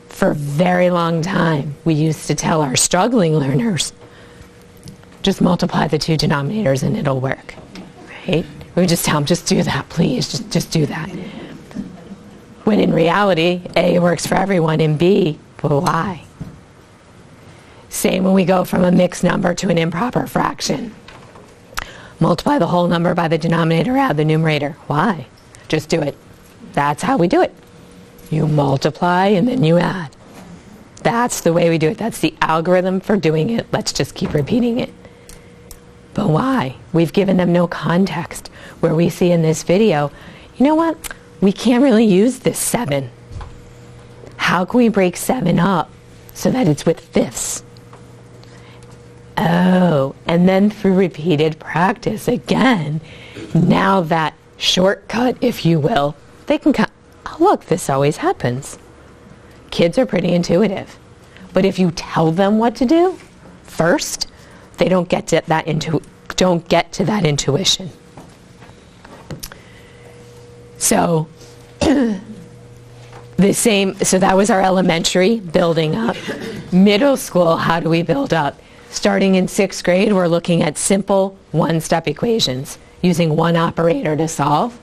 For a very long time, we used to tell our struggling learners, just multiply the two denominators and it'll work, right? We would just tell them, just do that, please, just do that. When in reality, A works for everyone, and B, well, why? Same when we go from a mixed number to an improper fraction. Multiply the whole number by the denominator, add the numerator. Why? Just do it. That's how we do it. You multiply and then you add. That's the way we do it. That's the algorithm for doing it. Let's just keep repeating it. But why? We've given them no context. Where we see in this video, you know what? We can't really use this 7. How can we break 7 up so that it's with fifths? Oh, and then through repeated practice, again, now that shortcut, if you will, they can come, oh, look, this always happens. Kids are pretty intuitive. But if you tell them what to do first, they don't get to that intuition. So so that was our elementary, building up. Middle school, how do we build up? Starting in 6th grade, we're looking at simple one-step equations using one operator to solve.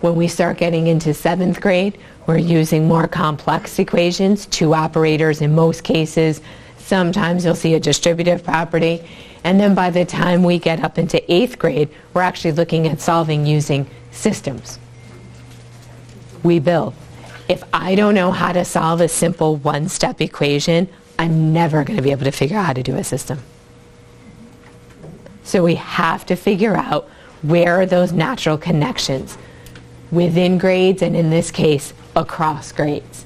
When we start getting into 7th grade, we're using more complex equations, 2 operators in most cases. Sometimes you'll see a distributive property. And then by the time we get up into 8th grade, we're actually looking at solving using systems. We build. If I don't know how to solve a simple one-step equation, I'm never going to be able to figure out how to do a system. So we have to figure out where are those natural connections within grades, and in this case, across grades.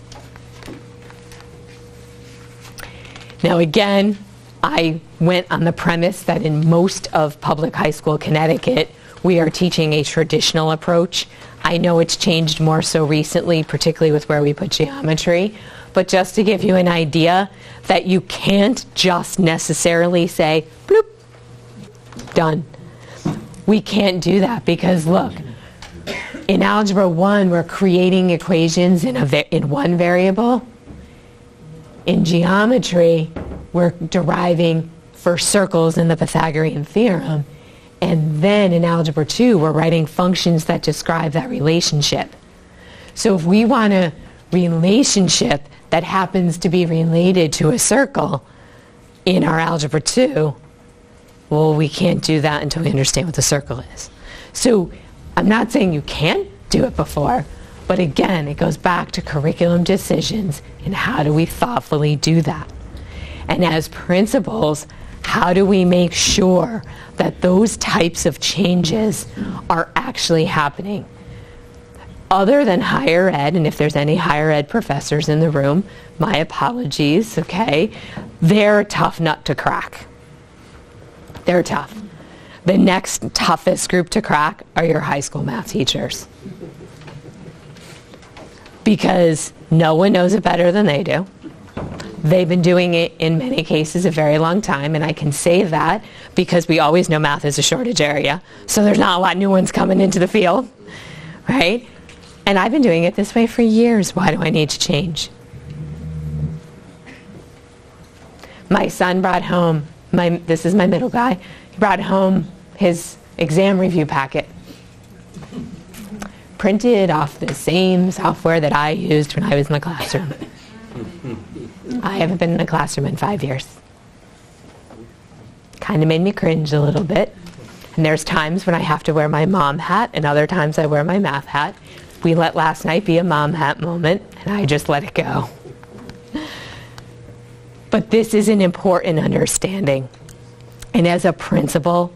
Now again, I went on the premise that in most of public high school Connecticut, we are teaching a traditional approach. I know it's changed more so recently, particularly with where we put geometry, but just to give you an idea that you can't just necessarily say, bloop, done. We can't do that because look, in Algebra 1, we're creating equations in one variable. In geometry, we're deriving for circles in the Pythagorean theorem. And then in Algebra 2, we're writing functions that describe that relationship. So if we want a relationship that happens to be related to a circle in our Algebra 2, well, we can't do that until we understand what the circle is. So I'm not saying you can't do it before, but again, it goes back to curriculum decisions and how do we thoughtfully do that. And as principals, how do we make sure that those types of changes are actually happening? Other than higher ed, and if there's any higher ed professors in the room, my apologies, okay? They're a tough nut to crack. They're tough. The next toughest group to crack are your high school math teachers. Because no one knows it better than they do. They've been doing it in many cases a very long time, and I can say that because we always know math is a shortage area, so there's not a lot of new ones coming into the field, right? And I've been doing it this way for years. Why do I need to change? My son brought home, this is my middle guy, he brought home his exam review packet, printed off the same software that I used when I was in the classroom. I haven't been in a classroom in 5 years. Kind of made me cringe a little bit. And there's times when I have to wear my mom hat and other times I wear my math hat. We let last night be a mom hat moment and I just let it go. But this is an important understanding. And as a principal,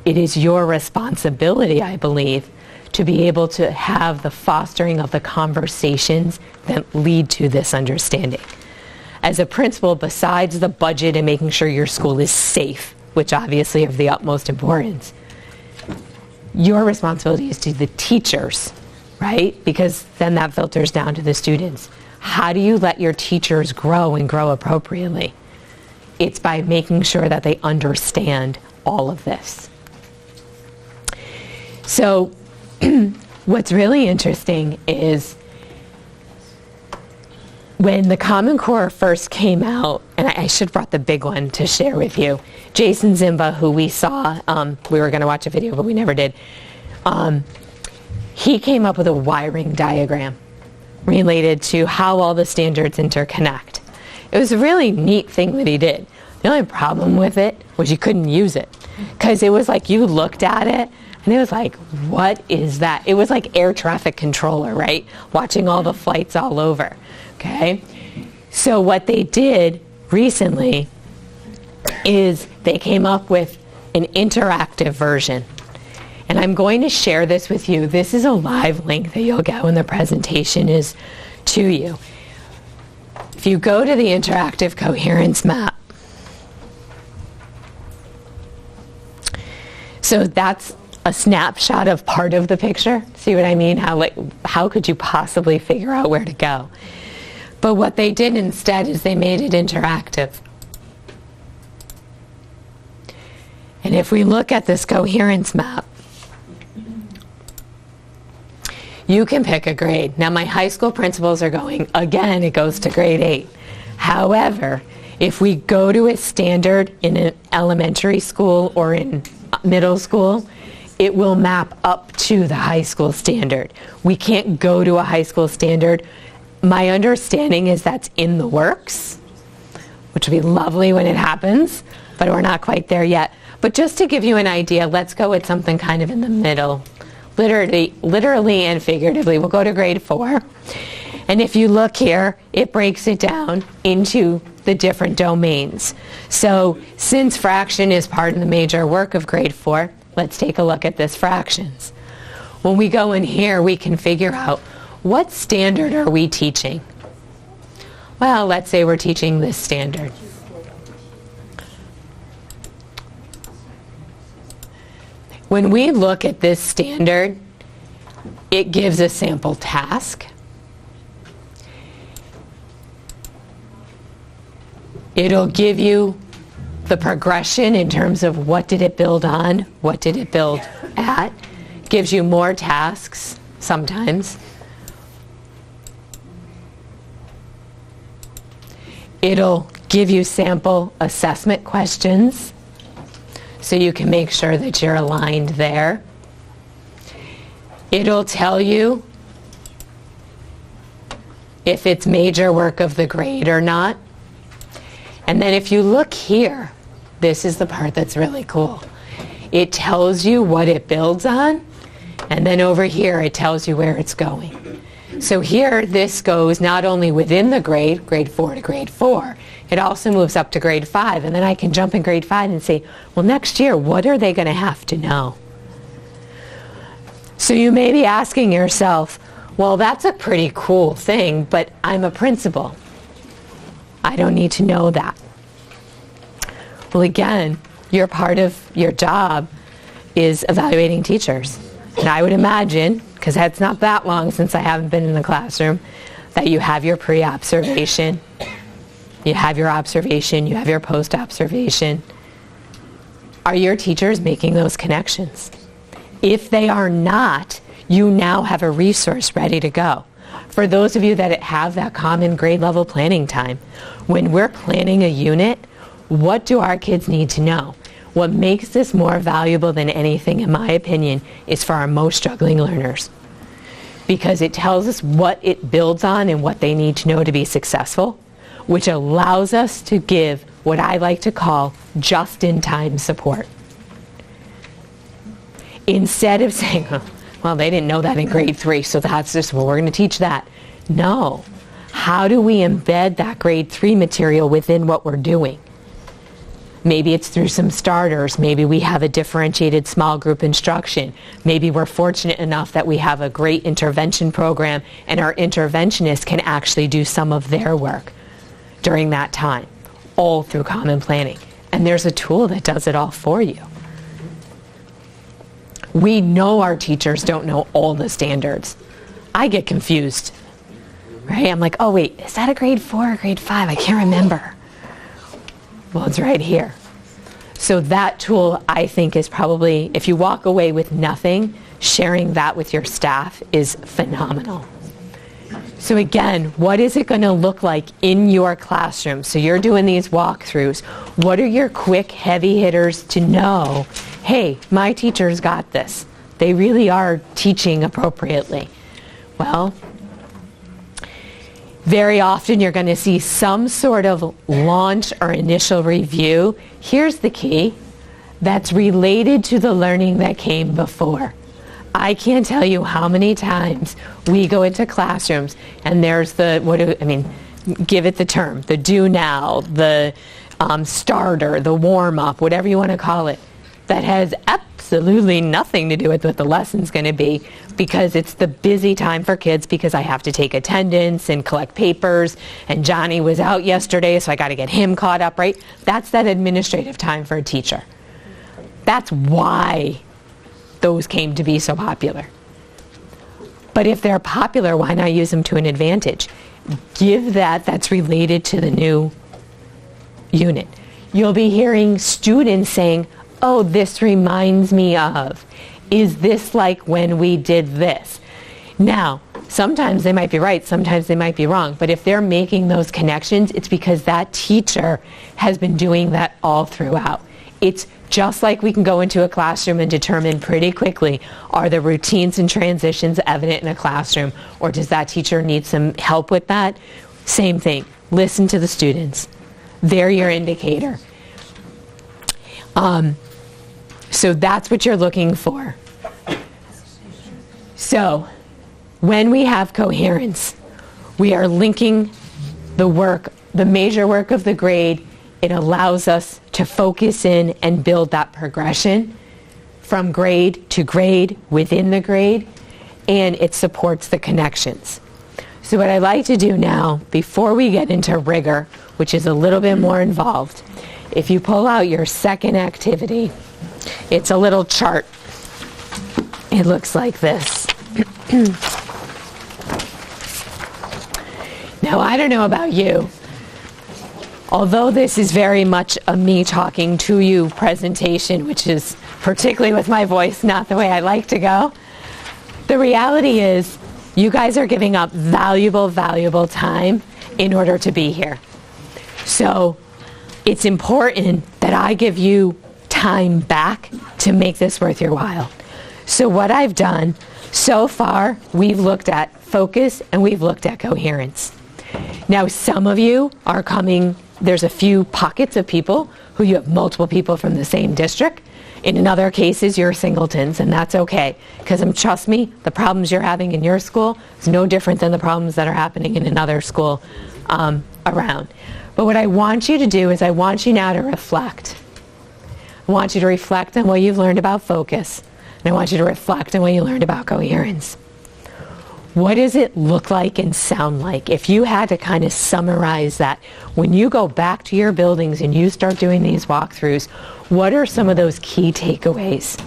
it is your responsibility, I believe, to be able to have the fostering of the conversations that lead to this understanding. As a principal, besides the budget and making sure your school is safe, which obviously are of the utmost importance, your responsibility is to the teachers, right? Because then that filters down to the students. How do you let your teachers grow and grow appropriately? It's by making sure that they understand all of this. So what's really interesting is when the Common Core first came out, and I should have brought the big one to share with you, Jason Zimba, who we saw, we were going to watch a video, but we never did, he came up with a wiring diagram related to how all the standards interconnect. It was a really neat thing that he did. The only problem with it was you couldn't use it, because it was like you looked at it And it was like, what is that? It was like air traffic controller, right? Watching all the flights all over, okay? So what they did recently is they came up with an interactive version. And I'm going to share this with you. This is a live link that you'll get when the presentation is to you. If you go to the interactive coherence map, so that's a snapshot of part of the picture. See what I mean? How could you possibly figure out where to go? But what they did instead is they made it interactive. And if we look at this coherence map, you can pick a grade. Now my high school principals are going, again, it goes to grade 8. However, if we go to a standard in an elementary school or in middle school, it will map up to the high school standard. We can't go to a high school standard. My understanding is that's in the works, which would be lovely when it happens, but we're not quite there yet. But just to give you an idea, let's go with something kind of in the middle. Literally and figuratively, we'll go to grade 4. And if you look here, it breaks it down into the different domains. So since fraction is part of the major work of grade 4, let's take a look at this fractions. When we go in here, we can figure out what standard are we teaching? Well, let's say we're teaching this standard. When we look at this standard, it gives a sample task. It'll give you the progression in terms of what did it build on, what did it build at. Gives you more tasks sometimes. It'll give you sample assessment questions, so you can make sure that you're aligned there. It'll tell you if it's major work of the grade or not. And then if you look here, this is the part that's really cool. It tells you what it builds on, and then over here it tells you where it's going. So here this goes not only within the grade 4 to grade 4, it also moves up to grade 5, and then I can jump in grade 5 and say, well, next year, what are they going to have to know? So you may be asking yourself, well, that's a pretty cool thing, but I'm a principal. I don't need to know that. Well, again, your part of your job is evaluating teachers. And I would imagine, because it's not that long since I haven't been in the classroom, that you have your pre-observation, you have your observation, you have your post-observation. Are your teachers making those connections? If they are not, you now have a resource ready to go. For those of you that have that common grade level planning time, when we're planning a unit, what do our kids need to know? What makes this more valuable than anything, in my opinion, is for our most struggling learners. Because it tells us what it builds on and what they need to know to be successful, which allows us to give what I like to call just-in-time support. Instead of saying, oh, well, they didn't know that in grade 3, so that's just, well, we're going to teach that. No. How do we embed that grade 3 material within what we're doing? Maybe it's through some starters. Maybe we have a differentiated small group instruction. Maybe we're fortunate enough that we have a great intervention program and our interventionists can actually do some of their work during that time, all through common planning. And there's a tool that does it all for you. We know our teachers don't know all the standards. I get confused, right? I'm like, oh wait, is that a grade 4 or grade 5? I can't remember. Well, it's right here. So that tool, I think, is probably, if you walk away with nothing, sharing that with your staff is phenomenal. So again, what is it going to look like in your classroom? So you're doing these walkthroughs. What are your quick heavy hitters to know, hey, my teacher's got this. They really are teaching appropriately. Well, very often you're going to see some sort of launch or initial review. Here's the key. that's related to the learning that came before. I can't tell you how many times we go into classrooms and there's give it the term, the do now, the starter, the warm up, whatever you want to call it, that has absolutely nothing to do with what the lesson's going to be, because it's the busy time for kids, because I have to take attendance and collect papers, and Johnny was out yesterday, so I got to get him caught up, right? That's that administrative time for a teacher. That's why those came to be so popular. But if they're popular, why not use them to an advantage? Give that's related to the new unit. You'll be hearing students saying, oh, this reminds me of. Is this like when we did this? Now, sometimes they might be right, sometimes they might be wrong, but if they're making those connections, it's because that teacher has been doing that all throughout. It's just like we can go into a classroom and determine pretty quickly, are the routines and transitions evident in a classroom, or does that teacher need some help with that? Same thing. Listen to the students. They're your indicator. So that's what you're looking for. So when we have coherence, we are linking the work, the major work of the grade. It allows us to focus in and build that progression from grade to grade within the grade, and it supports the connections. So what I like to do now, before we get into rigor, which is a little bit more involved, if you pull out your second activity, it's a little chart. It looks like this. Now, I don't know about you. Although this is very much a me talking to you presentation, which is particularly with my voice not the way I like to go, the reality is you guys are giving up valuable, valuable time in order to be here. So it's important that I give you time back to make this worth your while. So what I've done so far, we've looked at focus and we've looked at coherence. Now, some of you are coming, there's a few pockets of people who you have multiple people from the same district. In other cases, you're singletons, and that's okay. Because trust me, the problems you're having in your school is no different than the problems that are happening in another school around. But what I want you to do is I want you now to reflect. I want you to reflect on what you've learned about focus. And I want you to reflect on what you learned about coherence. What does it look like and sound like? If you had to kind of summarize that, when you go back to your buildings and you start doing these walkthroughs, what are some of those key takeaways?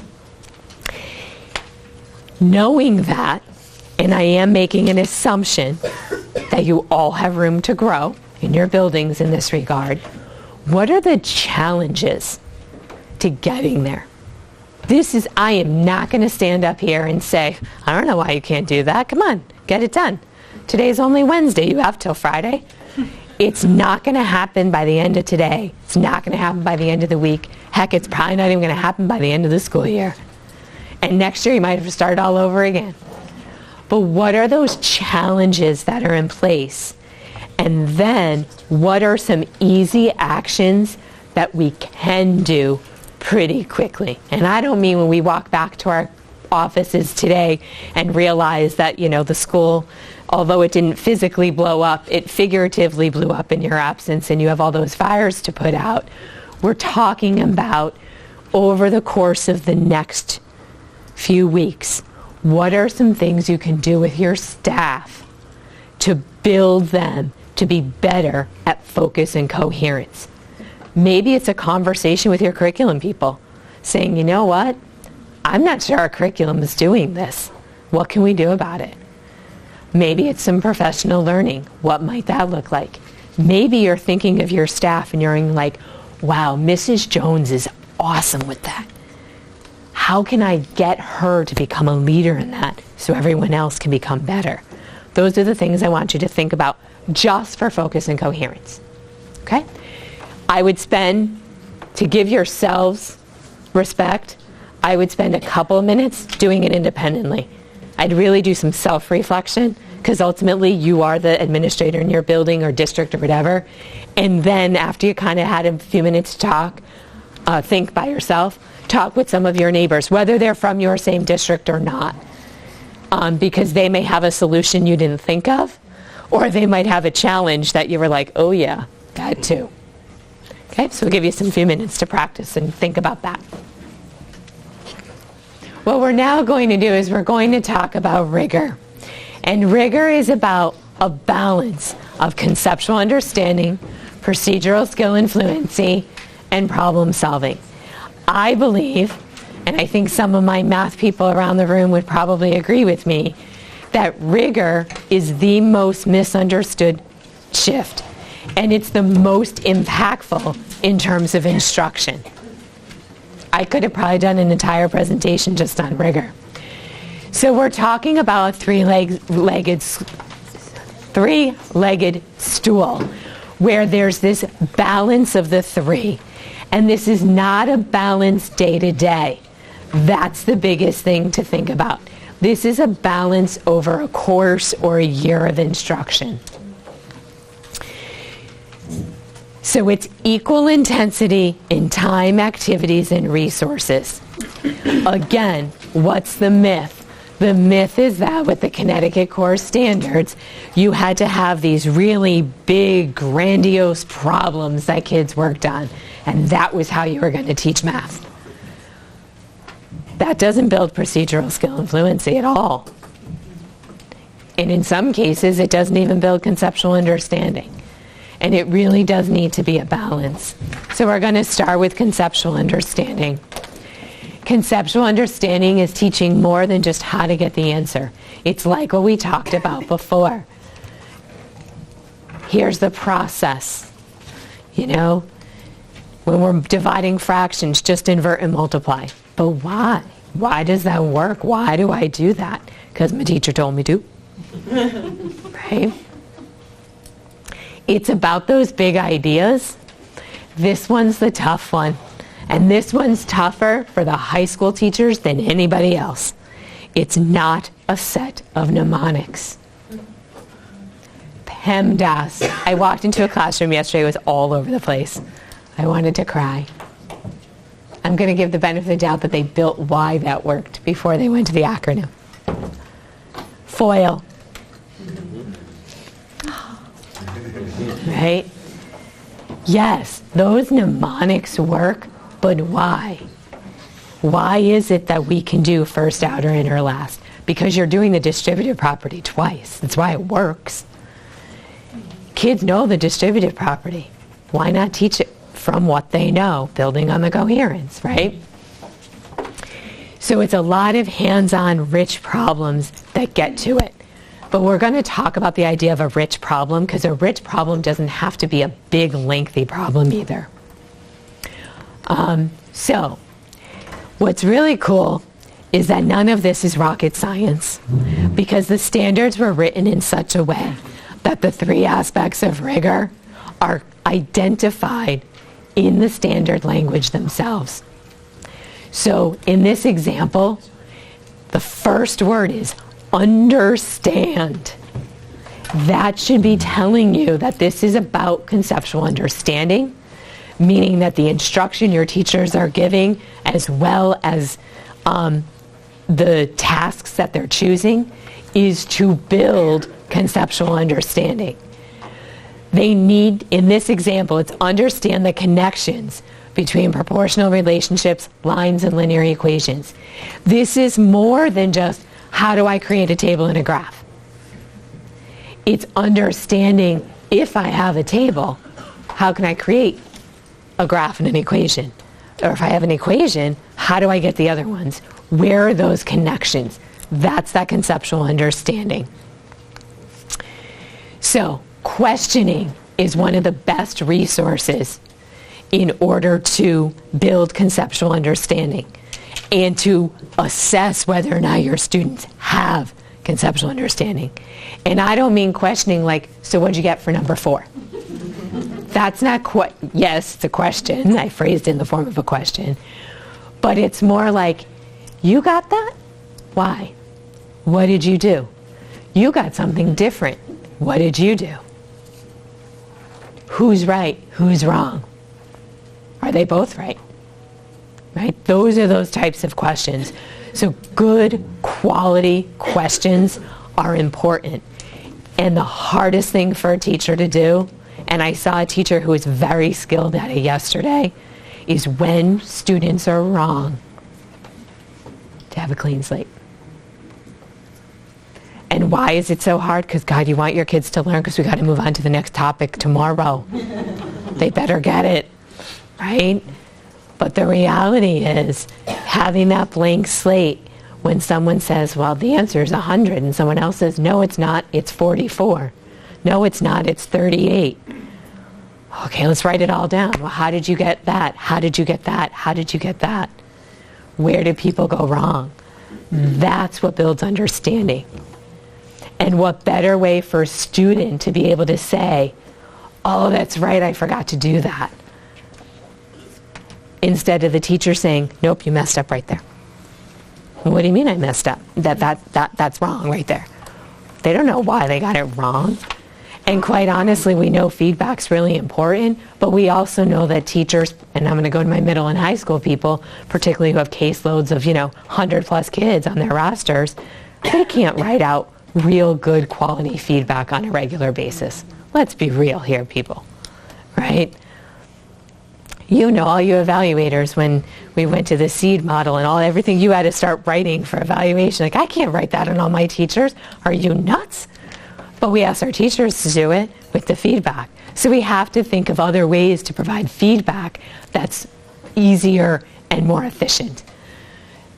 Knowing that, and I am making an assumption that you all have room to grow in your buildings in this regard, what are the challenges to getting there? I am not going to stand up here and say, I don't know why you can't do that. Come on, get it done. Today's only Wednesday. You have till Friday. It's not going to happen by the end of today. It's not going to happen by the end of the week. Heck, it's probably not even going to happen by the end of the school year. And next year you might have to start all over again. But what are those challenges that are in place? And then what are some easy actions that we can do pretty quickly? And I don't mean when we walk back to our offices today and realize that, the school, although it didn't physically blow up, it figuratively blew up in your absence and you have all those fires to put out. We're talking about over the course of the next few weeks, what are some things you can do with your staff to build them to be better at focus and coherence? Maybe it's a conversation with your curriculum people saying, you know what? I'm not sure our curriculum is doing this. What can we do about it? Maybe it's some professional learning. What might that look like? Maybe you're thinking of your staff and you're like, wow, Mrs. Jones is awesome with that. How can I get her to become a leader in that so everyone else can become better? Those are the things I want you to think about just for focus and coherence. Okay? I would spend, to give yourselves respect, I would spend a couple of minutes doing it independently. I'd really do some self-reflection, because ultimately you are the administrator in your building or district or whatever. And then after you kind of had a few minutes to talk, think by yourself. Talk with some of your neighbors, whether they're from your same district or not, because they may have a solution you didn't think of, or they might have a challenge that you were like, oh yeah, that too. Okay, so we'll give you some few minutes to practice and think about that. What we're now going to do is we're going to talk about rigor. And rigor is about a balance of conceptual understanding, procedural skill and fluency, and problem solving. I believe, and I think some of my math people around the room would probably agree with me, that rigor is the most misunderstood shift. And it's the most impactful in terms of instruction. I could have probably done an entire presentation just on rigor. So we're talking about a three-legged stool where there's this balance of the three. And this is not a balance day to day. That's the biggest thing to think about. This is a balance over a course or a year of instruction. So it's equal intensity in time, activities, and resources. Again, what's the myth? The myth is that with the Connecticut Core Standards, you had to have these really big, grandiose problems that kids worked on, and that was how you were going to teach math. That doesn't build procedural skill and fluency at all. And in some cases, it doesn't even build conceptual understanding. And it really does need to be a balance. So we're going to start with conceptual understanding. Conceptual understanding is teaching more than just how to get the answer. It's like what we talked about before. Here's the process. You know, when we're dividing fractions, just invert and multiply. But why? Why does that work? Why do I do that? Because my teacher told me to. Right? It's about those big ideas. This one's the tough one. And this one's tougher for the high school teachers than anybody else. It's not a set of mnemonics. PEMDAS. I walked into a classroom yesterday, it was all over the place. I wanted to cry. I'm going to give the benefit of the doubt that they built why that worked before they went to the acronym. FOIL. Right? Yes, those mnemonics work, but why? Why is it that we can do first, outer, inner, last? Because you're doing the distributive property twice. That's why it works. Kids know the distributive property. Why not teach it from what they know, building on the coherence, right? So it's a lot of hands-on, rich problems that get to it. But we're going to talk about the idea of a rich problem, because a rich problem doesn't have to be a big, lengthy problem either. So what's really cool is that none of this is rocket science, because the standards were written in such a way that the three aspects of rigor are identified in the standard language themselves. So in this example, the first word is understand. That should be telling you that this is about conceptual understanding, meaning that the instruction your teachers are giving, as well as the tasks that they're choosing, is to build conceptual understanding. They need, in this example, it's understand the connections between proportional relationships, lines, and linear equations. This is more than just how do I create a table and a graph. It's understanding, if I have a table, how can I create a graph and an equation? Or if I have an equation, how do I get the other ones? Where are those connections? That's that conceptual understanding. So, questioning is one of the best resources in order to build conceptual understanding and to assess whether or not your students have conceptual understanding. And I don't mean questioning like, so what'd you get for number 4? That's not yes, it's a question. I phrased it in the form of a question. But it's more like, you got that? Why? What did you do? You got something different. What did you do? Who's right? Who's wrong? Are they both right? right? Those are those types of questions. So good quality questions are important. And the hardest thing for a teacher to do, and I saw a teacher who was very skilled at it yesterday, is when students are wrong, to have a clean slate. And why is it so hard? Because, God, you want your kids to learn because we got to move on to the next topic tomorrow. They better get it, right? But the reality is, having that blank slate, when someone says, well, the answer is 100, and someone else says, no, it's not, it's 44. No, it's not, it's 38. Okay, let's write it all down. Well, how did you get that? How did you get that? How did you get that? Where did people go wrong? That's what builds understanding. And what better way for a student to be able to say, oh, that's right, I forgot to do that. Instead of the teacher saying, nope, you messed up right there. Well, what do you mean I messed up? That's wrong right there. They don't know why they got it wrong. And quite honestly, we know feedback's really important, but we also know that teachers, and I'm going to go to my middle and high school people, particularly who have caseloads of, 100 plus kids on their rosters, they can't write out real good quality feedback on a regular basis. Let's be real here, people, right? You know, all you evaluators, when we went to the SEED model and everything you had to start writing for evaluation, like, I can't write that on all my teachers. Are you nuts? But we ask our teachers to do it with the feedback. So we have to think of other ways to provide feedback that's easier and more efficient.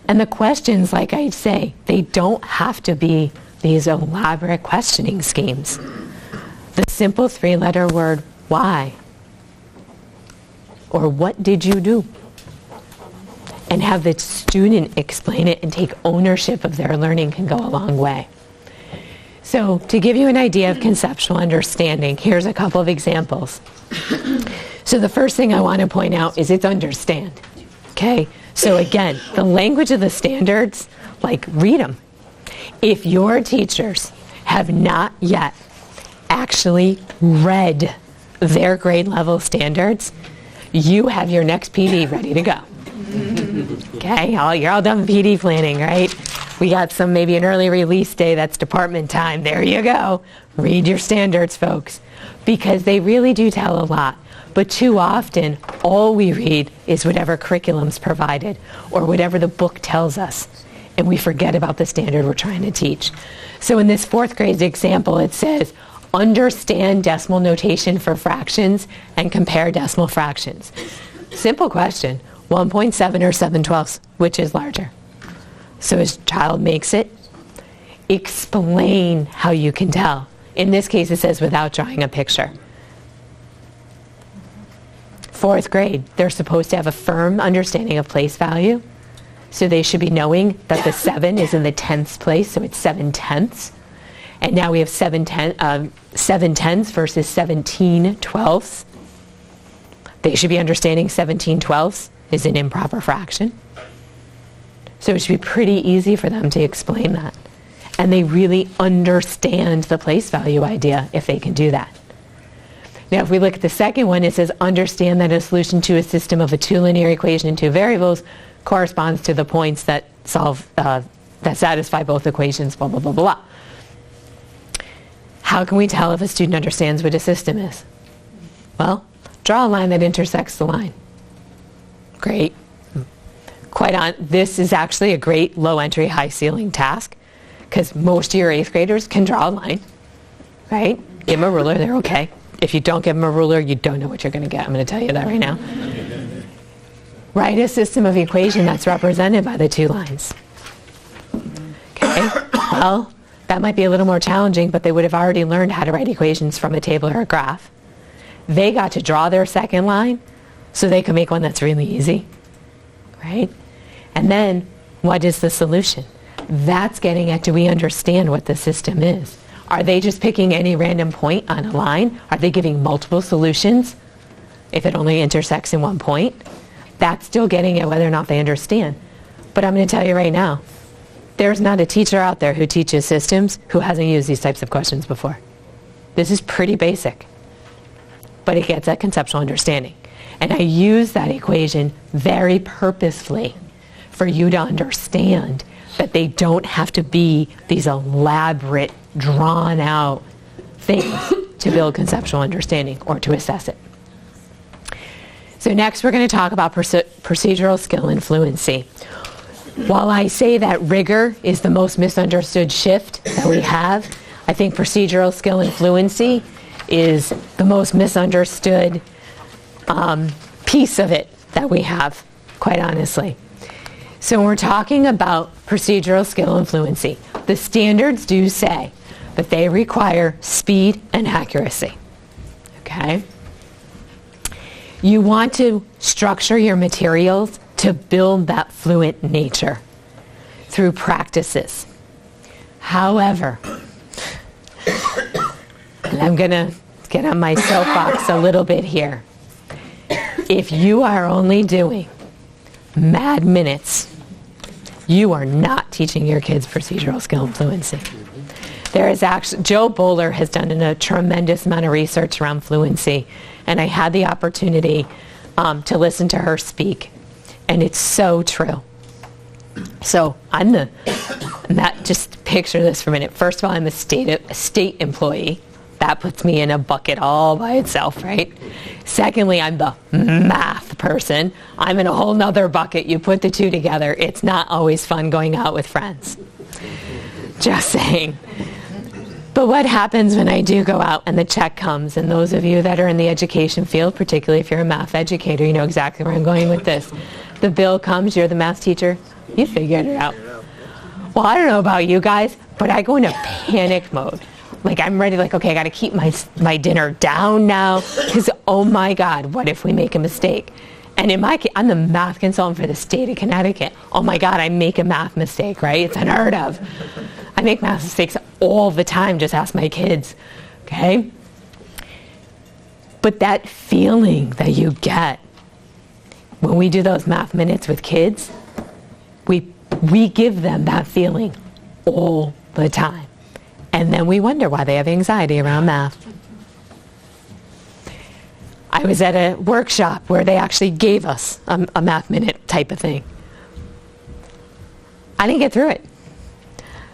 And the questions, like I say, they don't have to be these elaborate questioning schemes. The simple 3-letter word, why? Or what did you do? And have the student explain it and take ownership of their learning can go a long way. So to give you an idea of conceptual understanding, here's a couple of examples. So the first thing I want to point out is it's understand. Okay? So again, the language of the standards, like, read them. If your teachers have not yet actually read their grade level standards, you have your next PD ready to go. Okay, you're all done with PD planning, right? We got maybe an early release day, that's department time. There you go. Read your standards, folks, because they really do tell a lot. But too often, all we read is whatever curriculum's provided or whatever the book tells us, and we forget about the standard we're trying to teach. So in this 4th grade example, it says, understand decimal notation for fractions and compare decimal fractions. Simple question, 1.7 or 7/12, which is larger? So as child makes it, explain how you can tell. In this case, it says without drawing a picture. 4th grade, they're supposed to have a firm understanding of place value. So they should be knowing that the 7 is in the 10th place, so it's 7/10. And now we have 7/10 versus 17/12. They should be understanding 17/12 is an improper fraction. So it should be pretty easy for them to explain that. And they really understand the place value idea if they can do that. Now, if we look at the second one, it says understand that a solution to a system of a 2 linear equation and 2 variables corresponds to the points that that satisfy both equations, blah, blah, blah, blah. How can we tell if a student understands what a system is? Well, draw a line that intersects the line. Great. This is actually a great low entry, high ceiling task because most of your 8th graders can draw a line, right? Give them a ruler, they're okay. If you don't give them a ruler, you don't know what you're going to get. I'm going to tell you that right now. Write a system of equation that's represented by the 2 lines. Okay, well, that might be a little more challenging, but they would have already learned how to write equations from a table or a graph. They got to draw their second line so they could make one that's really easy, right? And then, what is the solution? That's getting at, do we understand what the system is? Are they just picking any random point on a line? Are they giving multiple solutions if it only intersects in one point? That's still getting at whether or not they understand. But I'm going to tell you right now, there's not a teacher out there who teaches systems who hasn't used these types of questions before. This is pretty basic, but it gets at conceptual understanding. And I use that equation very purposefully for you to understand that they don't have to be these elaborate, drawn-out things to build conceptual understanding or to assess it. So next we're going to talk about procedural skill and fluency. While I say that rigor is the most misunderstood shift that we have, I think procedural skill and fluency is the most misunderstood piece of it that we have, quite honestly. So when we're talking about procedural skill and fluency, the standards do say that they require speed and accuracy. Okay? You want to structure your materials to build that fluent nature through practices. However, and I'm going to get on my soapbox a little bit here. If you are only doing mad minutes, you are not teaching your kids procedural skill and fluency. There is actually, Joe Bowler has done a tremendous amount of research around fluency, and I had the opportunity to listen to her speak, and it's so true. So just picture this for a minute. First of all, I'm a state employee. That puts me in a bucket all by itself, right? Secondly, I'm the math person. I'm in a whole nother bucket. You put the two together, it's not always fun going out with friends. Just saying. But what happens when I do go out and the check comes, and those of you that are in the education field, particularly if you're a math educator, you know exactly where I'm going with this. The bill comes, you're the math teacher, you figured it out. Well, I don't know about you guys, but I go into panic mode. Like I'm ready, like, okay, I got to keep my dinner down now, because oh my God, what if we make a mistake? And in my case, I'm the math consultant for the state of Connecticut. Oh my God, I make a math mistake, right? It's unheard of. I make math mistakes all the time, just ask my kids, okay? But that feeling that you get when we do those math minutes with kids, we give them that feeling all the time. And then we wonder why they have anxiety around math. I was at a workshop where they actually gave us a math minute type of thing. I didn't get through it.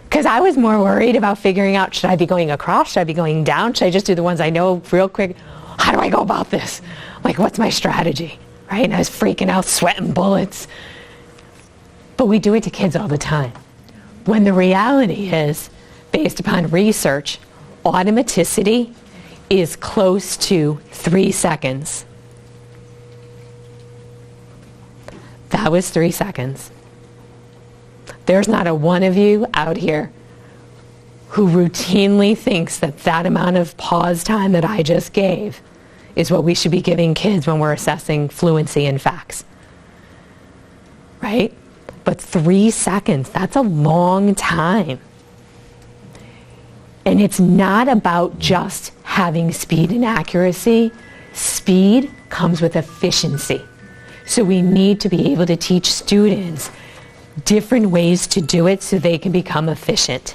Because I was more worried about figuring out, should I be going across? Should I be going down? Should I just do the ones I know real quick? How do I go about this? Like, what's my strategy? Right? And I was freaking out, sweating bullets. But we do it to kids all the time. When the reality is, based upon research, automaticity is close to 3 seconds. That was 3 seconds. There's not a one of you out here who routinely thinks that that amount of pause time that I just gave is what we should be giving kids when we're assessing fluency in facts. Right? But 3 seconds, that's a long time. And it's not about just having speed and accuracy. Speed comes with efficiency. So we need to be able to teach students different ways to do it so they can become efficient.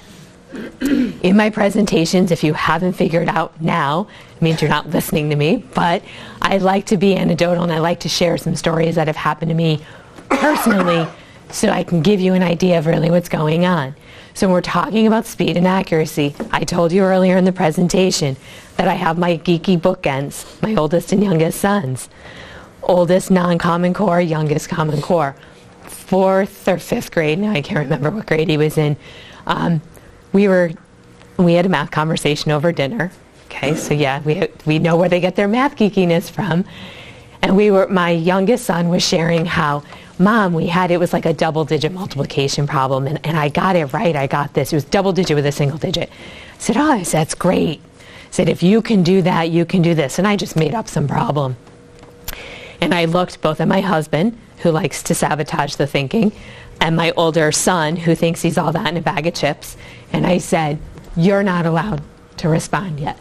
In my presentations, if you haven't figured out now, it means you're not listening to me, but I like to be anecdotal and I like to share some stories that have happened to me personally so I can give you an idea of really what's going on. So when we're talking about speed and accuracy, I told you earlier in the presentation that I have my geeky bookends, my oldest and youngest sons. Oldest non-common core, youngest common core. 4th or 5th grade, now I can't remember what grade he was in. We had a math conversation over dinner. Okay, so yeah, we know where they get their math geekiness from. And my youngest son was sharing how, Mom, it was like a double-digit multiplication problem, and I got it right, I got this. It was double-digit with a single digit. I said, oh, that's great. I said, if you can do that, you can do this. And I just made up some problem. And I looked both at my husband, who likes to sabotage the thinking, and my older son, who thinks he's all that in a bag of chips. And I said, you're not allowed to respond yet.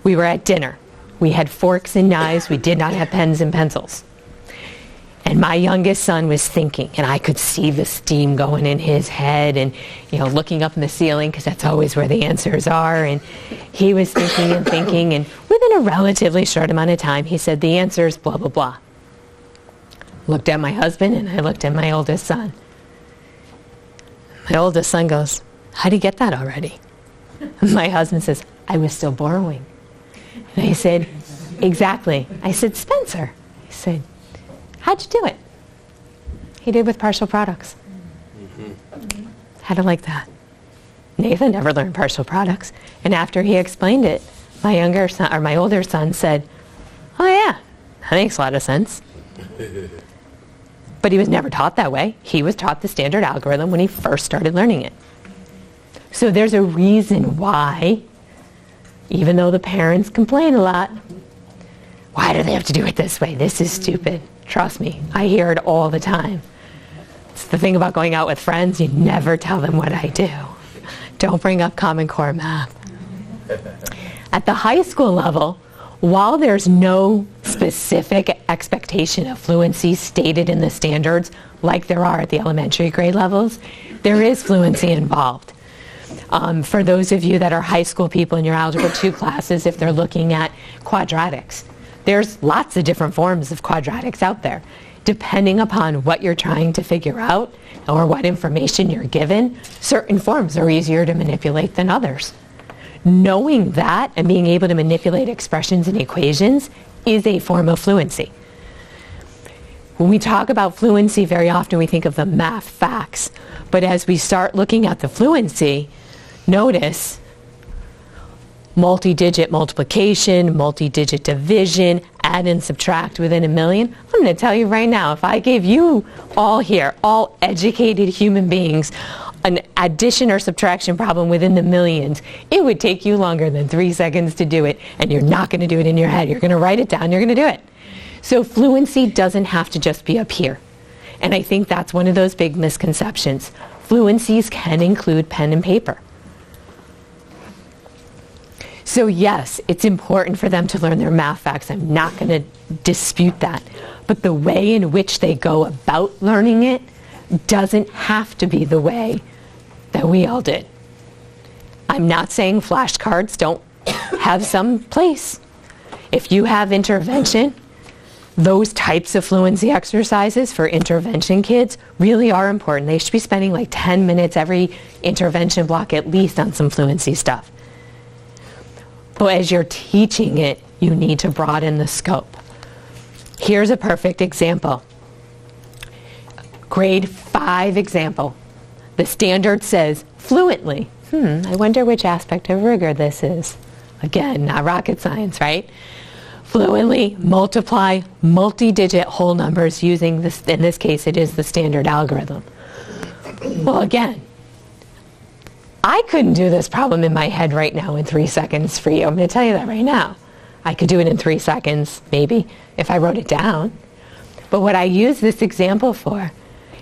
We were at dinner. We had forks and knives. We did not have pens and pencils. And my youngest son was thinking, and I could see the steam going in his head and, looking up in the ceiling, because that's always where the answers are. And he was thinking and thinking, and within a relatively short amount of time, he said, the answer is blah, blah, blah. Looked at my husband, and I looked at my oldest son. My oldest son goes, how'd you get that already? My husband says, I was still borrowing. And I said, exactly. I said, Spencer. I said, how'd you do it? He did with partial products. Had it like that. Nathan never learned partial products. And after he explained it, my older son said, oh yeah, that makes a lot of sense. But he was never taught that way. He was taught the standard algorithm when he first started learning it. So there's a reason why, even though the parents complain a lot, why do they have to do it this way? This is stupid. Trust me, I hear it all the time. It's the thing about going out with friends, you never tell them what I do. Don't bring up Common Core math. At the high school level, while there's no specific expectation of fluency stated in the standards like there are at the elementary grade levels, there is fluency involved. For those of you that are high school people in your Algebra 2 classes, if they're looking at quadratics, there's lots of different forms of quadratics out there. Depending upon what you're trying to figure out or what information you're given, certain forms are easier to manipulate than others. Knowing that and being able to manipulate expressions and equations is a form of fluency. When we talk about fluency, very often we think of the math facts. But as we start looking at the fluency, notice multi-digit multiplication, multi-digit division, add and subtract within a million. I'm going to tell you right now, if I gave you all here, all educated human beings, an addition or subtraction problem within the millions, it would take you longer than 3 seconds to do it, and you're not going to do it in your head. You're going to write it down, you're going to do it. So fluency doesn't have to just be up here. And I think that's one of those big misconceptions. Fluencies can include pen and paper. So yes, it's important for them to learn their math facts. I'm not going to dispute that. But the way in which they go about learning it doesn't have to be the way that we all did. I'm not saying flashcards don't have some place. If you have intervention, those types of fluency exercises for intervention kids really are important. They should be spending like 10 minutes every intervention block at least on some fluency stuff. But as you're teaching it, you need to broaden the scope. Here's a perfect example. Grade 5 example. The standard says fluently. I wonder which aspect of rigor this is. Again, not rocket science, right? Fluently multiply multi-digit whole numbers using this, in this case it is the standard algorithm. Well, again, I couldn't do this problem in my head right now in 3 seconds for you. I'm going to tell you that right now. I could do it in 3 seconds, maybe, if I wrote it down. But what I use this example for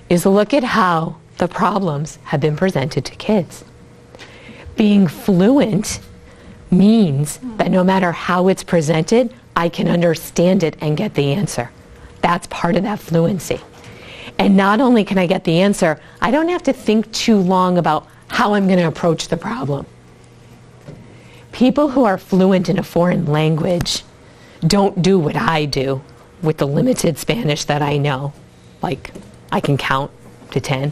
is look at how the problems have been presented to kids. Being fluent means that no matter how it's presented, I can understand it and get the answer. That's part of that fluency. And not only can I get the answer, I don't have to think too long about how I'm going to approach the problem. People who are fluent in a foreign language don't do what I do with the limited Spanish that I know. Like, I can count to 10.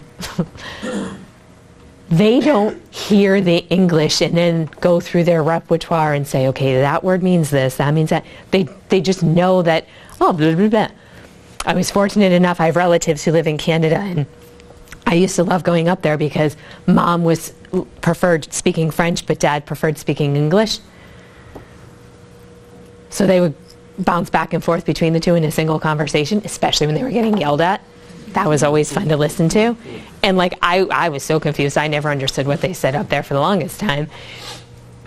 They don't hear the English and then go through their repertoire and say, okay, that word means this, that means that. They just know that, oh, blah, blah, blah. I was fortunate enough, I have relatives who live in Canada, and I used to love going up there because mom preferred speaking French, but dad preferred speaking English. So they would bounce back and forth between the two in a single conversation, especially when they were getting yelled at. That was always fun to listen to. And like, I was so confused. I never understood what they said up there for the longest time.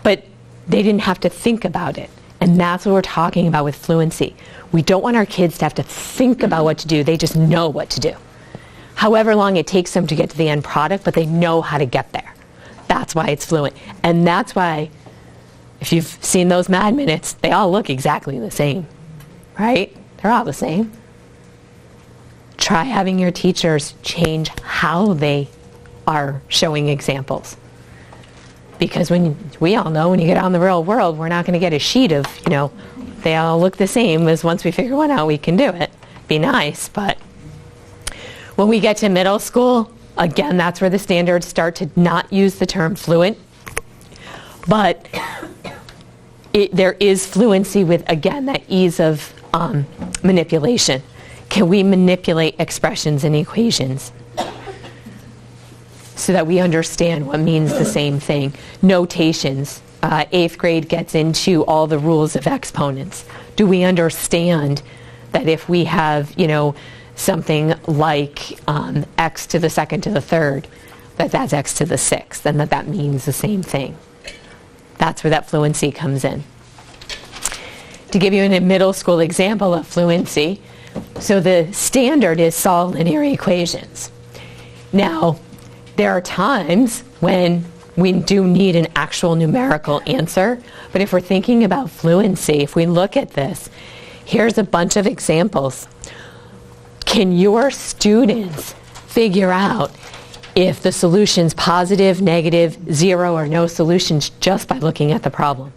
But they didn't have to think about it. And that's what we're talking about with fluency. We don't want our kids to have to think about what to do. They just know what to do. However long it takes them to get to the end product, but they know how to get there. That's why it's fluent. And that's why, if you've seen those Mad Minutes, they all look exactly the same, right? They're all the same. try having your teachers change how they are showing examples. Because we all know when you get out in the real world, we're not going to get a sheet of, they all look the same, as once we figure one out, we can do it. Be nice, but when we get to middle school, again, that's where the standards start to not use the term fluent. But there is fluency with, again, that ease of manipulation. Can we manipulate expressions and equations so that we understand what means the same thing? Notations. 8th grade gets into all the rules of exponents. Do we understand that if we have, something like x to the second to the third, that's x to the sixth, and that means the same thing? That's where that fluency comes in. To give you a middle school example of fluency, so the standard is solve linear equations. Now, there are times when we do need an actual numerical answer, but if we're thinking about fluency, if we look at this, here's a bunch of examples. Can your students figure out if the solution's positive, negative, 0, or no solutions just by looking at the problem?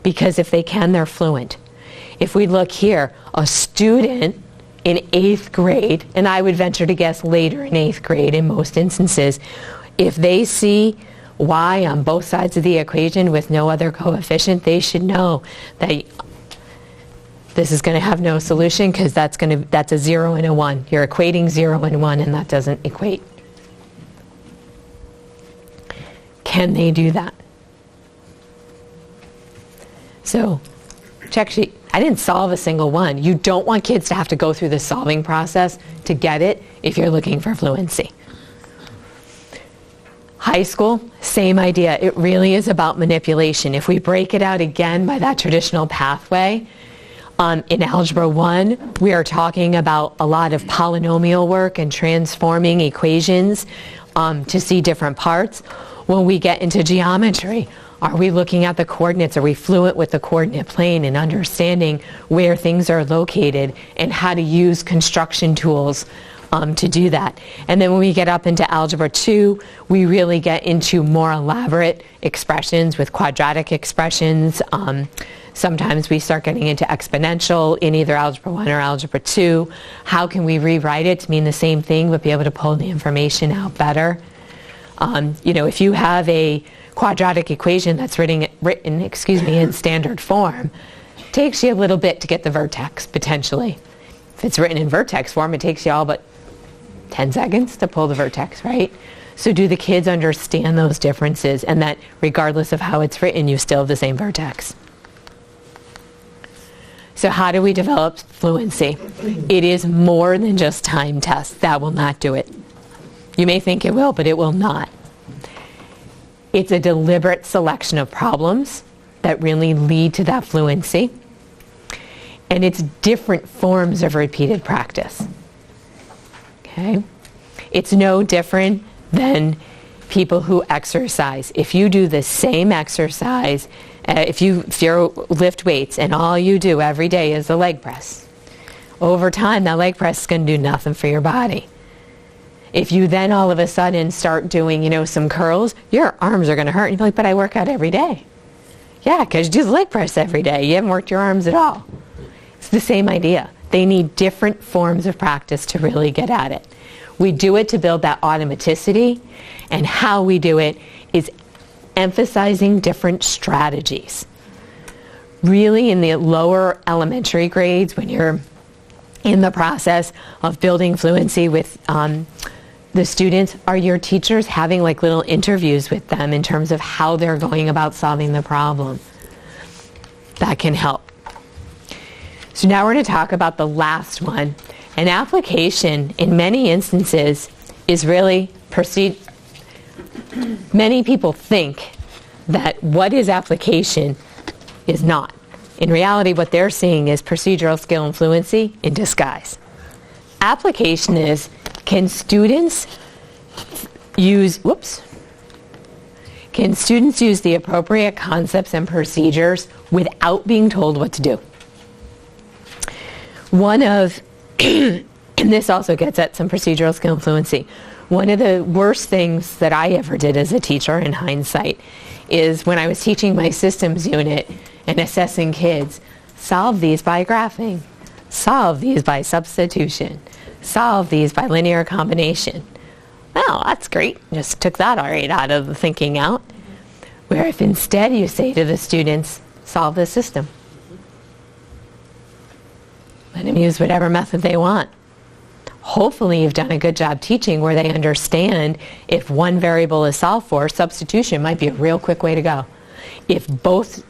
Because if they can, they're fluent. If we look here, a student in 8th grade, and I would venture to guess later in 8th grade in most instances, if they see y on both sides of the equation with no other coefficient, they should know that this is going to have no solution because that's a 0 and a 1. You're equating 0 and 1, and that doesn't equate. Can they do that? So, check sheet. I didn't solve a single one. You don't want kids to have to go through the solving process to get it if you're looking for fluency. High school, same idea. It really is about manipulation. If we break it out again by that traditional pathway, in Algebra 1, we are talking about a lot of polynomial work and transforming equations to see different parts. When we get into geometry, are we looking at the coordinates? Are we fluent with the coordinate plane and understanding where things are located and how to use construction tools to do that? And then when we get up into Algebra 2, we really get into more elaborate expressions with quadratic expressions. Sometimes we start getting into exponential in either Algebra 1 or Algebra 2. How can we rewrite it to mean the same thing but be able to pull the information out better? If you have a quadratic equation that's written in standard form, it takes you a little bit to get the vertex, potentially. If it's written in vertex form, it takes you all but 10 seconds to pull the vertex, right? So do the kids understand those differences, and that regardless of how it's written, you still have the same vertex? So how do we develop fluency? It is more than just time tests. That will not do it. You may think it will, but it will not. It's a deliberate selection of problems that really lead to that fluency. And it's different forms of repeated practice. Okay? It's no different than people who exercise. If you do the same exercise, if you lift weights and all you do every day is a leg press, over time that leg press is going to do nothing for your body. If you then all of a sudden start doing, some curls, your arms are going to hurt. And you're like, but I work out every day. Yeah, because you do the leg press every day. You haven't worked your arms at all. It's the same idea. They need different forms of practice to really get at it. We do it to build that automaticity, and how we do it is emphasizing different strategies. Really, in the lower elementary grades, when you're in the process of building fluency with the students, are your teachers having like little interviews with them in terms of how they're going about solving the problem? That can help. So now we're going to talk about the last one. An application, in many instances, is really many people think that what is application is not. In reality, what they're seeing is procedural skill and fluency in disguise. Application is, can students use the appropriate concepts and procedures without being told what to do? One of And this also gets at some procedural skill and fluency. One of the worst things that I ever did as a teacher in hindsight is when I was teaching my systems unit and assessing kids, solve these by graphing, solve these by substitution, solve these by linear combination. Well, that's great. Just took that right out of the thinking out. Where if instead you say to the students, solve this system. Let them use whatever method they want. Hopefully you've done a good job teaching where they understand if one variable is solved for, substitution might be a real quick way to go. If both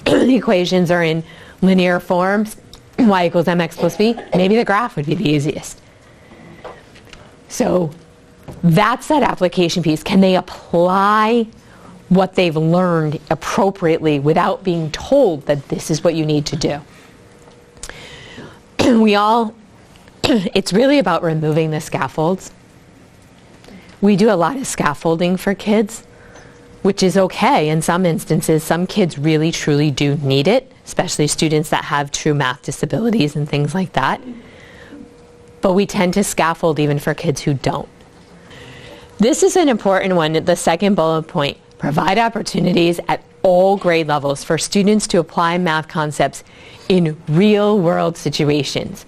equations are in linear forms, y equals mx plus b, maybe the graph would be the easiest. So that's that application piece. Can they apply what they've learned appropriately without being told that this is what you need to do? It's really about removing the scaffolds. We do a lot of scaffolding for kids, which is okay in some instances. Some kids really truly do need it, especially students that have true math disabilities and things like that. But we tend to scaffold even for kids who don't. This is an important one, the second bullet point. Provide opportunities at all grade levels for students to apply math concepts in real-world situations.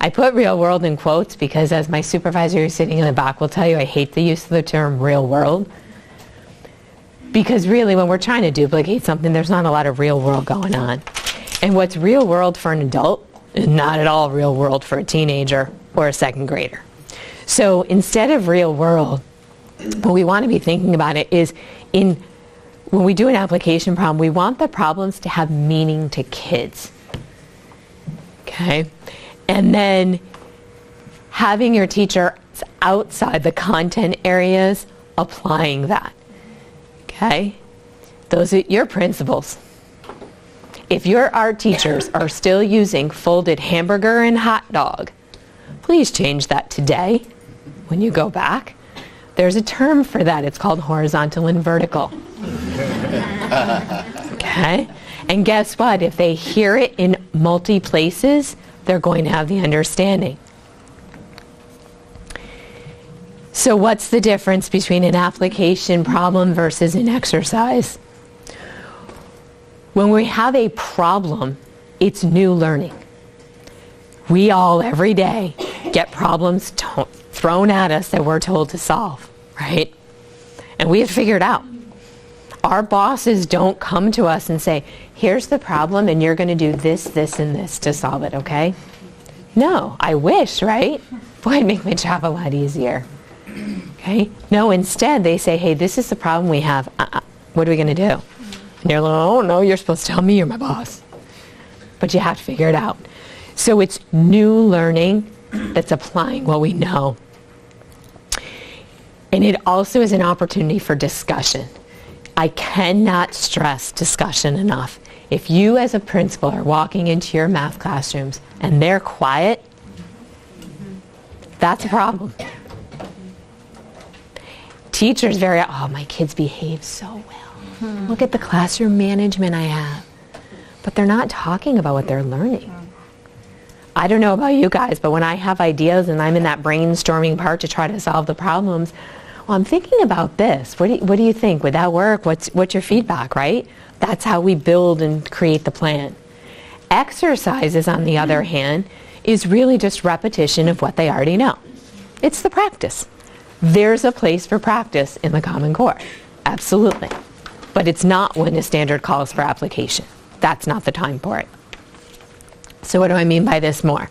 I put real world in quotes because, as my supervisor who's sitting in the back will tell you, I hate the use of the term real world. Because really, when we're trying to duplicate something, there's not a lot of real world going on. And what's real world for an adult is not at all real world for a teenager or a second grader. So instead of real world, what we want to be thinking about it is when we do an application problem, we want the problems to have meaning to kids. Okay? And then having your teacher outside the content areas applying that. Okay? Those are your principles. If your art teachers are still using folded hamburger and hot dog, please change that today when you go back. There's a term for that. It's called horizontal and vertical. Okay? And guess what? If they hear it in multi places, they're going to have the understanding. So what's the difference between an application problem versus an exercise? When we have a problem, it's new learning. We all, every day, get problems thrown at us that we're told to solve, right? And we have to figure it out. Our bosses don't come to us and say, here's the problem and you're going to do this, this, and this to solve it, okay? No, I wish, right? Boy, it'd make my job a lot easier. Okay? No, instead they say, hey, this is the problem we have. What are we going to do? And you're like, oh, no, you're supposed to tell me, you're my boss. But you have to figure it out. So it's new learning that's applying what we know. And it also is an opportunity for discussion. I cannot stress discussion enough. If you as a principal are walking into your math classrooms and they're quiet, that's a problem. Teachers my kids behave so well. Look at the classroom management I have. But they're not talking about what they're learning. I don't know about you guys, but when I have ideas and I'm in that brainstorming part to try to solve the problems, well, I'm thinking about this. What do you think? Would that work? What's your feedback, right? That's how we build and create the plan. Exercises, on the other hand, is really just repetition of what they already know. It's the practice. There's a place for practice in the Common Core. Absolutely. But it's not when a standard calls for application. That's not the time for it. So what do I mean by this more?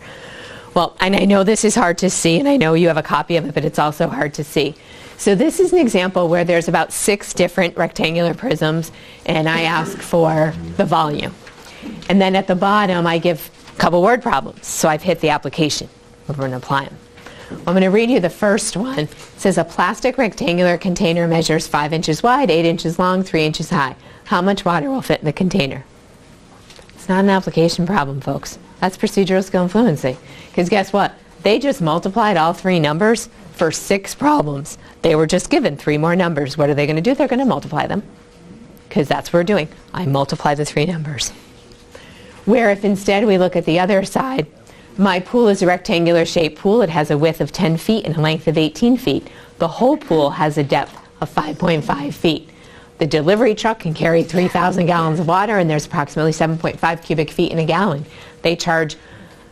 Well, and I know this is hard to see, and I know you have a copy of it, but it's also hard to see. So this is an example where there's about 6 different rectangular prisms, and I ask for the volume. And then at the bottom, I give a couple word problems. So I've hit the application. We're going to apply them. I'm going to read you the first one. It says a plastic rectangular container measures 5 inches wide, 8 inches long, 3 inches high. How much water will fit in the container? It's not an application problem, folks. That's procedural skill and fluency. Because guess what? They just multiplied all 3 numbers for 6 problems. They were just given 3 more numbers. What are they going to do? They're going to multiply them. Because that's what we're doing. I multiply the 3 numbers. Where if instead we look at the other side, my pool is a rectangular shaped pool. It has a width of 10 feet and a length of 18 feet. The whole pool has a depth of 5.5 feet. The delivery truck can carry 3,000 gallons of water, and there's approximately 7.5 cubic feet in a gallon. They charge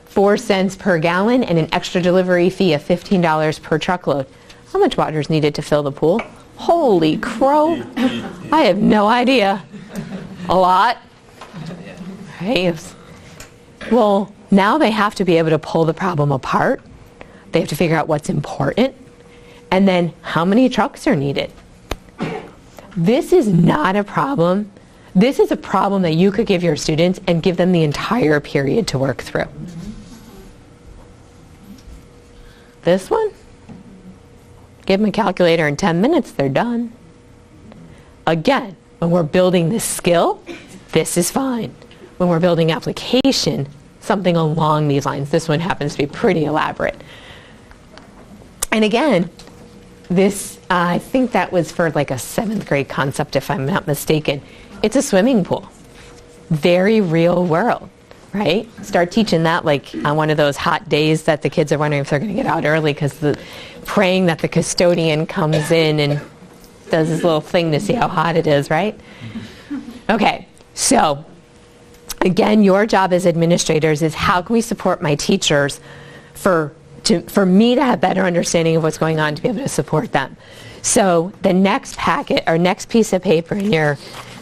4 cents per gallon and an extra delivery fee of $15 per truckload. How much water is needed to fill the pool? Holy crow. I have no idea. A lot. Right? Well, now they have to be able to pull the problem apart. They have to figure out what's important. And then how many trucks are needed. This is not a problem. This is a problem that you could give your students and give them the entire period to work through. This one, give them a calculator in 10 minutes, they're done. Again, when we're building this skill, this is fine. When we're building application, something along these lines. This one happens to be pretty elaborate. And again, this, I think that was for like a 7th grade concept, if I'm not mistaken. It's a swimming pool. Very real world, right? Start teaching that like on one of those hot days that the kids are wondering if they're going to get out early because praying that the custodian comes in and does this little thing to see how hot it is, right? Okay, so again, your job as administrators is how can we support my teachers for me to have better understanding of what's going on to be able to support them. So the next packet, or next piece of paper in your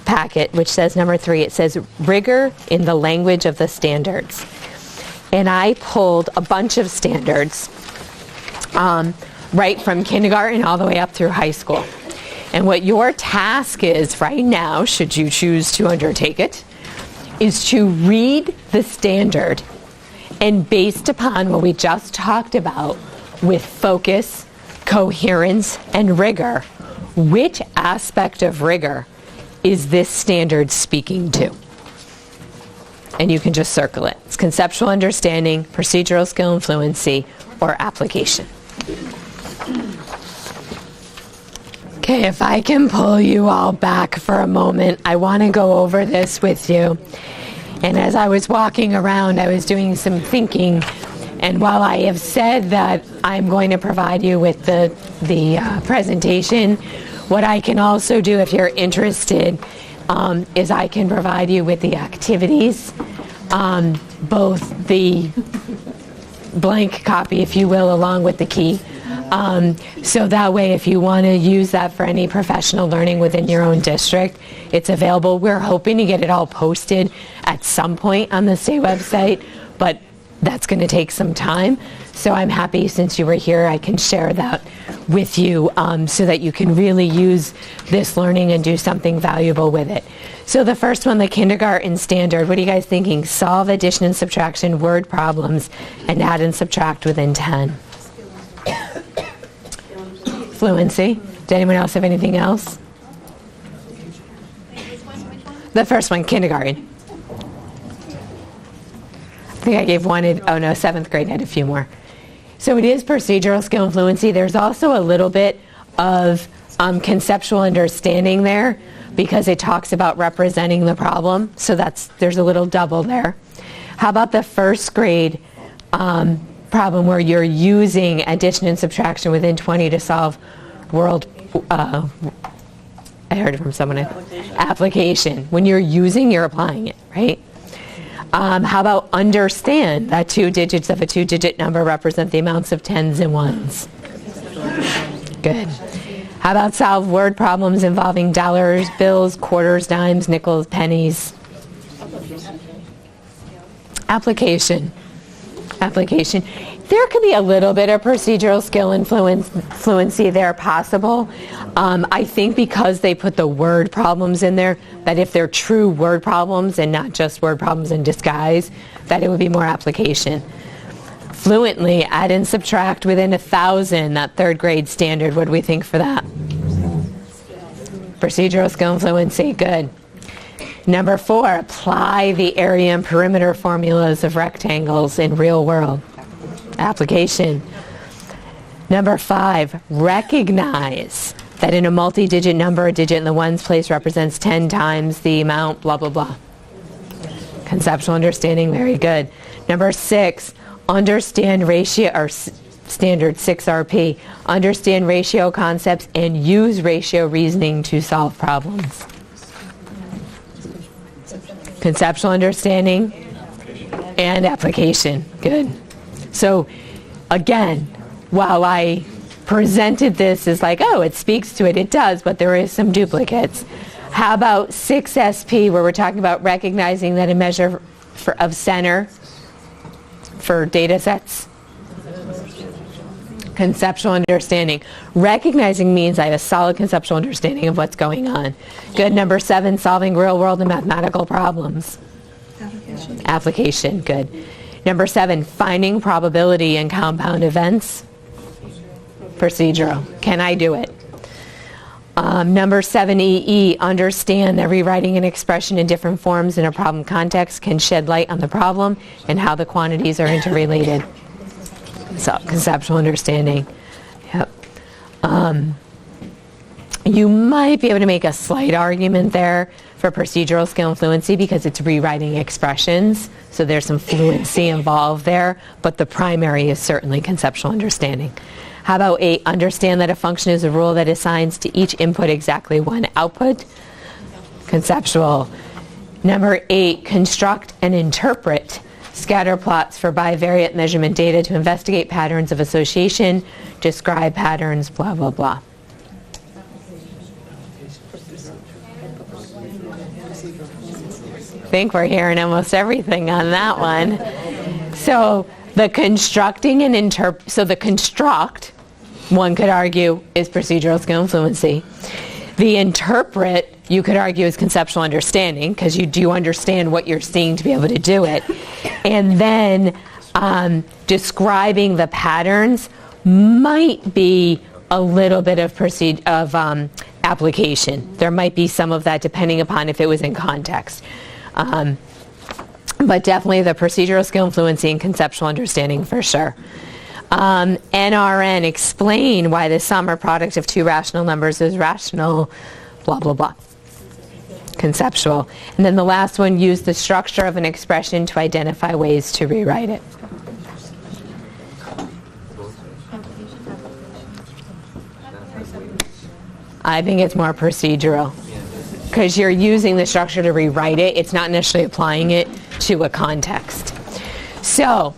packet, which says number 3, it says rigor in the language of the standards. And I pulled a bunch of standards right from kindergarten all the way up through high school. And what your task is right now, should you choose to undertake it, is to read the standard and based upon what we just talked about with focus, coherence, and rigor, which aspect of rigor is this standard speaking to? And you can just circle it. It's conceptual understanding, procedural skill and fluency, or application. Okay, if I can pull you all back for a moment, I want to go over this with you. And as I was walking around, I was doing some thinking. And while I have said that I'm going to provide you with the presentation, what I can also do, if you're interested, is I can provide you with the activities, both the blank copy, if you will, along with the key. So that way, if you want to use that for any professional learning within your own district, it's available. We're hoping to get it all posted at some point on the state website, but that's going to take some time. So I'm happy, since you were here, I can share that with you so that you can really use this learning and do something valuable with it. So the first one, the kindergarten standard, what are you guys thinking? Solve addition and subtraction word problems and add and subtract within 10. Fluency. Does anyone else have anything else? The first one, kindergarten. I think I gave one, 7th grade had a few more. So it is procedural skill and fluency. There's also a little bit of conceptual understanding there because it talks about representing the problem. So there's a little double there. How about the first grade problem where you're using addition and subtraction within 20 to solve I heard it from someone. Application. When you're using, you're applying it, right? How about understand that 2 digits of a 2-digit number represent the amounts of tens and ones? Good. How about solve word problems involving dollars, bills, quarters, dimes, nickels, pennies? Application. There could be a little bit of procedural skill and fluency there possible. I think because they put the word problems in there, that if they're true word problems and not just word problems in disguise, that it would be more application. Fluently, add and subtract within 1,000, that 3rd grade standard. What do we think for that? Procedural skill and fluency, good. Number 4, apply the area and perimeter formulas of rectangles in real world. Application. Number 5, recognize that in a multi-digit number, a digit in the ones place represents 10 times the amount, blah, blah, blah. Conceptual understanding, very good. Number 6, understand ratio, or standard 6RP, understand ratio concepts and use ratio reasoning to solve problems. Conceptual understanding and application. Good. So again, while I presented this as like, oh, it speaks to it, it does, but there is some duplicates. How about 6SP, where we're talking about recognizing that a measure of center for data sets? Conceptual understanding. Recognizing means I have a solid conceptual understanding of what's going on. Good. Number 7, solving real world and mathematical problems. Application. Good. Number 7, finding probability in compound events. Procedural. Can I do it? Number 7EE, understand that rewriting an expression in different forms in a problem context can shed light on the problem and how the quantities are interrelated. So, conceptual understanding. Yep. You might be able to make a slight argument there for procedural skill and fluency because it's rewriting expressions, so there's some fluency involved there, but the primary is certainly conceptual understanding. How about 8, understand that a function is a rule that assigns to each input exactly one output? Conceptual. Number 8, construct and interpret scatter plots for bivariate measurement data to investigate patterns of association, describe patterns, blah, blah, blah. I think we're hearing almost everything on that one. So the constructing and the construct, one could argue, is procedural skill and fluency. The interpret, you could argue, is conceptual understanding, because you do understand what you're seeing to be able to do it. And then describing the patterns might be a little bit of application. There might be some of that depending upon if it was in context. But definitely the procedural skill and fluency and conceptual understanding for sure. NRN, explain why the sum or product of two rational numbers is rational, blah, blah, blah. Conceptual. And then the last one, use the structure of an expression to identify ways to rewrite it. I think it's more procedural because you're using the structure to rewrite it. It's not necessarily applying it to a context. So,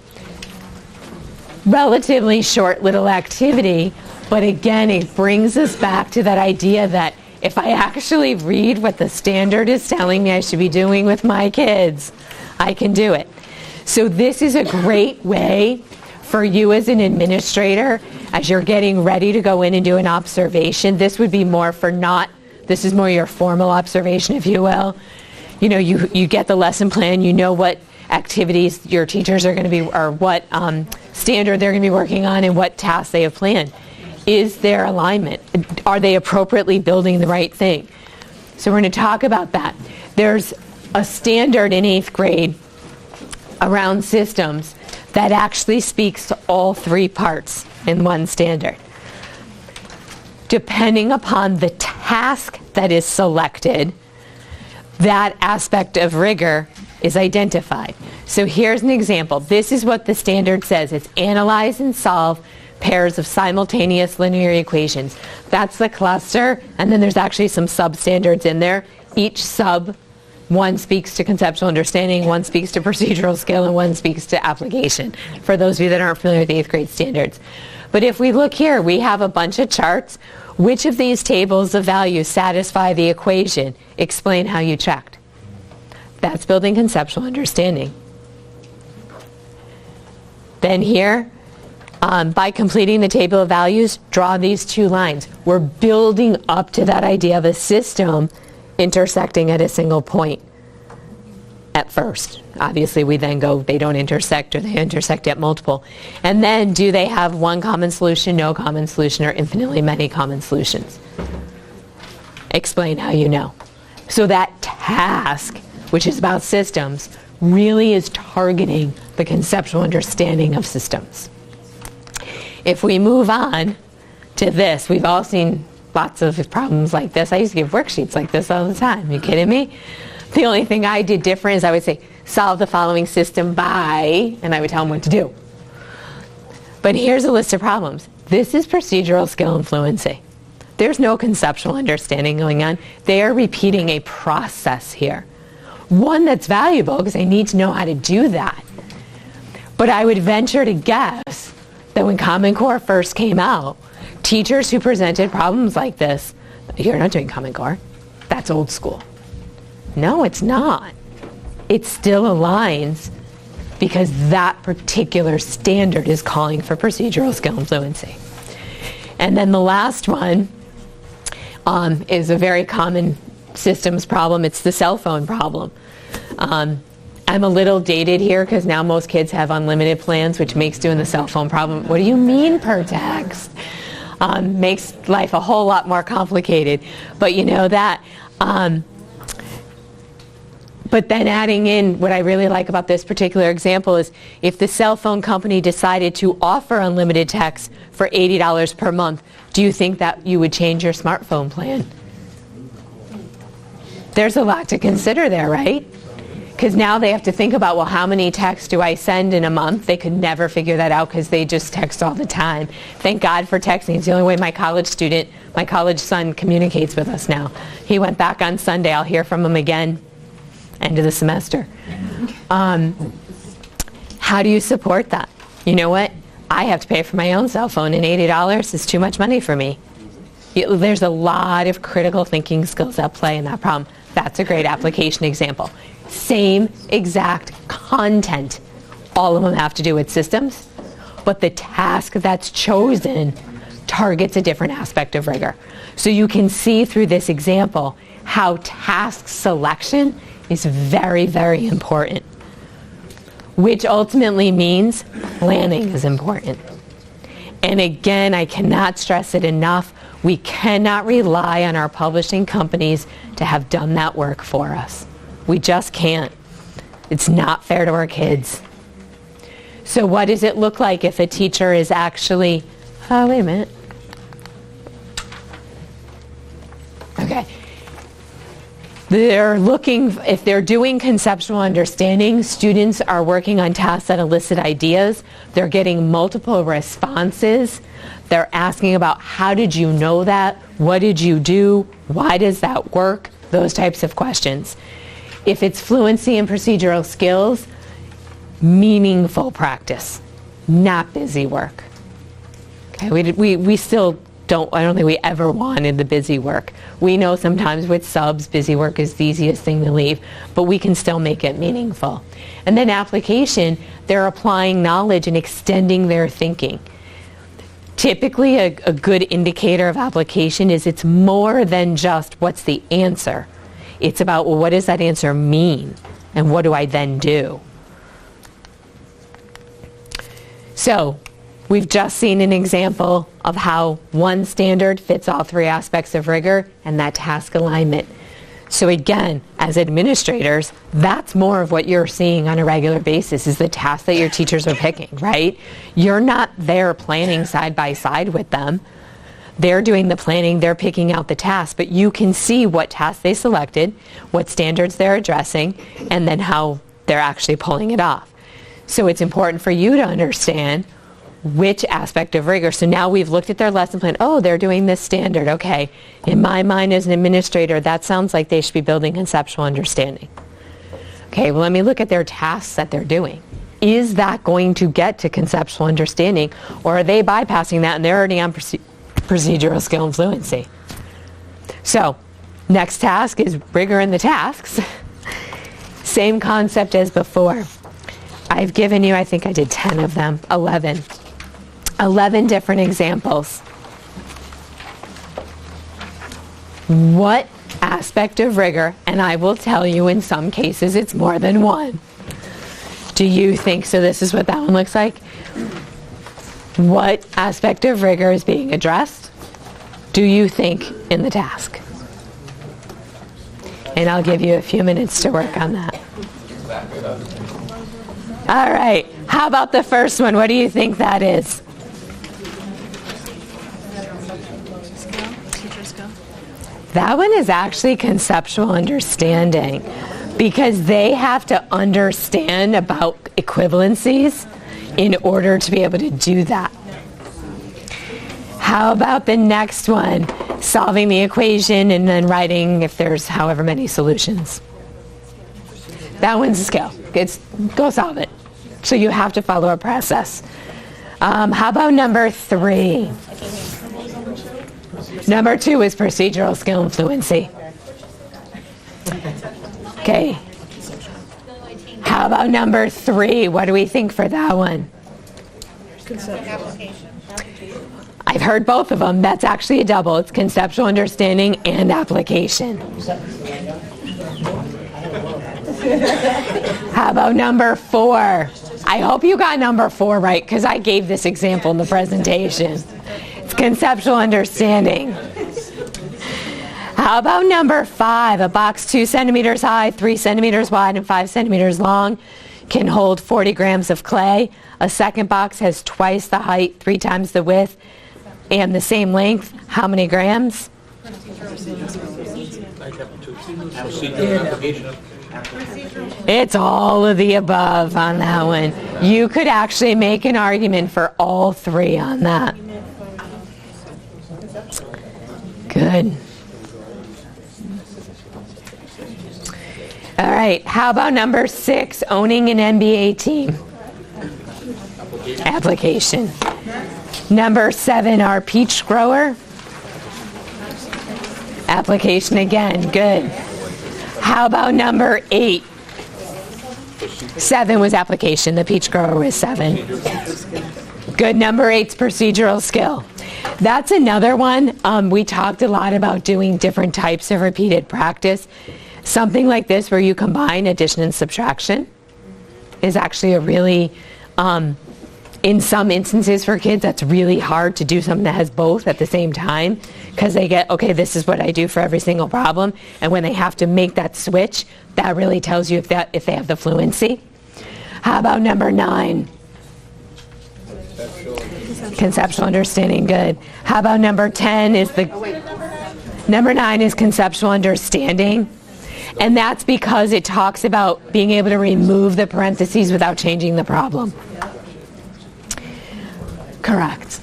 relatively short little activity, but again, it brings us back to that idea that if I actually read what the standard is telling me I should be doing with my kids, I can do it. So this is a great way for you as an administrator, as you're getting ready to go in and do an observation. This would be more for this is more your formal observation, if you will. You know, you get the lesson plan, you know what activities your teachers are going to be, or what standard they're going to be working on and what tasks they have planned. Is there alignment? Are they appropriately building the right thing? So we're going to talk about that. There's a standard in 8th grade around systems that actually speaks to all 3 parts in one standard. Depending upon the task that is selected, that aspect of rigor is identified. So here's an example. This is what the standard says. It's analyze and solve pairs of simultaneous linear equations. That's the cluster, and then there's actually some substandards in there. Each sub, one speaks to conceptual understanding, one speaks to procedural skill, and one speaks to application, for those of you that aren't familiar with the 8th grade standards. But if we look here, we have a bunch of charts. Which of these tables of values satisfy the equation? Explain how you checked. That's building conceptual understanding. Then here, by completing the table of values, draw these 2 lines. We're building up to that idea of a system intersecting at a single point at first. Obviously, we then go, they don't intersect, or they intersect at multiple. And then, do they have one common solution, no common solution, or infinitely many common solutions? Explain how you know. So that task, which is about systems, really is targeting the conceptual understanding of systems. If we move on to this, we've all seen lots of problems like this. I used to give worksheets like this all the time. Are you kidding me? The only thing I did different is I would say, solve the following system by, and I would tell them what to do. But here's a list of problems. This is procedural skill and fluency. There's no conceptual understanding going on. They are repeating a process here. One that's valuable because I need to know how to do that. But I would venture to guess that when Common Core first came out, teachers who presented problems like this, you're not doing Common Core. That's old school. No, it's not. It still aligns because that particular standard is calling for procedural skill and fluency. And then the last one is a very common systems problem. It's the cell phone problem. I'm a little dated here because now most kids have unlimited plans, which makes doing the cell phone problem, what do you mean per text? Makes life a whole lot more complicated. But you know that. But then adding in, what I really like about this particular example is if the cell phone company decided to offer unlimited text for $80 per month, do you think that you would change your smartphone plan? There's a lot to consider there, right? Because now they have to think about, well, how many texts do I send in a month? They could never figure that out because they just text all the time. Thank God for texting. It's the only way my college son communicates with us now. He went back on Sunday. I'll hear from him again end of the semester. How do you support that? You know what? I have to pay for my own cell phone, and $80 is too much money for me. There's a lot of critical thinking skills at play in that problem. That's a great application example. Same exact content. All of them have to do with systems, but the task that's chosen targets a different aspect of rigor. So you can see through this example how task selection is very, very important, which ultimately means planning is important. And again, I cannot stress it enough, we cannot rely on our publishing companies to have done that work for us. We just can't. It's not fair to our kids. So what does it look like if a teacher is actually, wait a minute. Okay. They're looking, if they're doing conceptual understanding, students are working on tasks that elicit ideas. They're getting multiple responses. They're asking about how did you know that? What did you do? Why does that work? Those types of questions. If it's fluency and procedural skills, meaningful practice, not busy work. Okay, we still don't, I don't think we ever wanted the busy work. We know sometimes with subs, busy work is the easiest thing to leave, but we can still make it meaningful. And then application, they're applying knowledge and extending their thinking. Typically, a good indicator of application is it's more than just what's the answer. It's about, well, what does that answer mean? And what do I then do? So, we've just seen an example of how one standard fits all three aspects of rigor and that task alignment. So again, as administrators, that's more of what you're seeing on a regular basis is the tasks that your teachers are picking, right? You're not there planning side by side with them. They're doing the planning, they're picking out the tasks, but you can see what tasks they selected, what standards they're addressing, and then how they're actually pulling it off. So it's important for you to understand which aspect of rigor. So now we've looked at their lesson plan. Oh, they're doing this standard. Okay. In my mind as an administrator, that sounds like they should be building conceptual understanding. Okay, well, let me look at their tasks that they're doing. Is that going to get to conceptual understanding, or are they bypassing that and they're already on procedural skill and fluency? So, next task is rigor in the tasks. Same concept as before. I've given you, I think I did 10 of them, 11 different examples. What aspect of rigor, and I will tell you in some cases it's more than one. Do you think, so this is what that one looks like? What aspect of rigor is being addressed? Do you think in the task? And I'll give you a few minutes to work on that. All right, how about the first one? What do you think that is? That one is actually conceptual understanding, because they have to understand about equivalencies. in order to be able to do that. How about the next one? Solving the equation and then writing if there's however many solutions. That one's a skill. Go solve it. So you have to follow a process. How about number 3? Number 2 is procedural skill and fluency. Okay. How about number 3? What do we think for that one? Application. I've heard both of them. That's actually a double. It's conceptual understanding and application. How about number 4? I hope you got number 4 right, because I gave this example in the presentation. It's conceptual understanding. How about number 5? A box 2 centimeters high, 3 centimeters wide, and 5 centimeters long can hold 40 grams of clay. A second box has twice the height, 3 times the width, and the same length. How many grams? It's all of the above on that one. You could actually make an argument for all 3 on that. Good. All right, how about number 6, owning an NBA team? Application. Number 7, our peach grower. Application again, good. How about number 8? 7 was application, the peach grower was 7. Good, number 8's procedural skill. That's another one. We talked a lot about doing different types of repeated practice. Something like this where you combine addition and subtraction is actually a really, in some instances for kids, that's really hard to do something that has both at the same time, because they get, okay, this is what I do for every single problem, and when they have to make that switch, that really tells you if they have the fluency. How about number 9? Conceptual understanding, good. How about number 10 is number 9 is conceptual understanding. And that's because it talks about being able to remove the parentheses without changing the problem. Correct.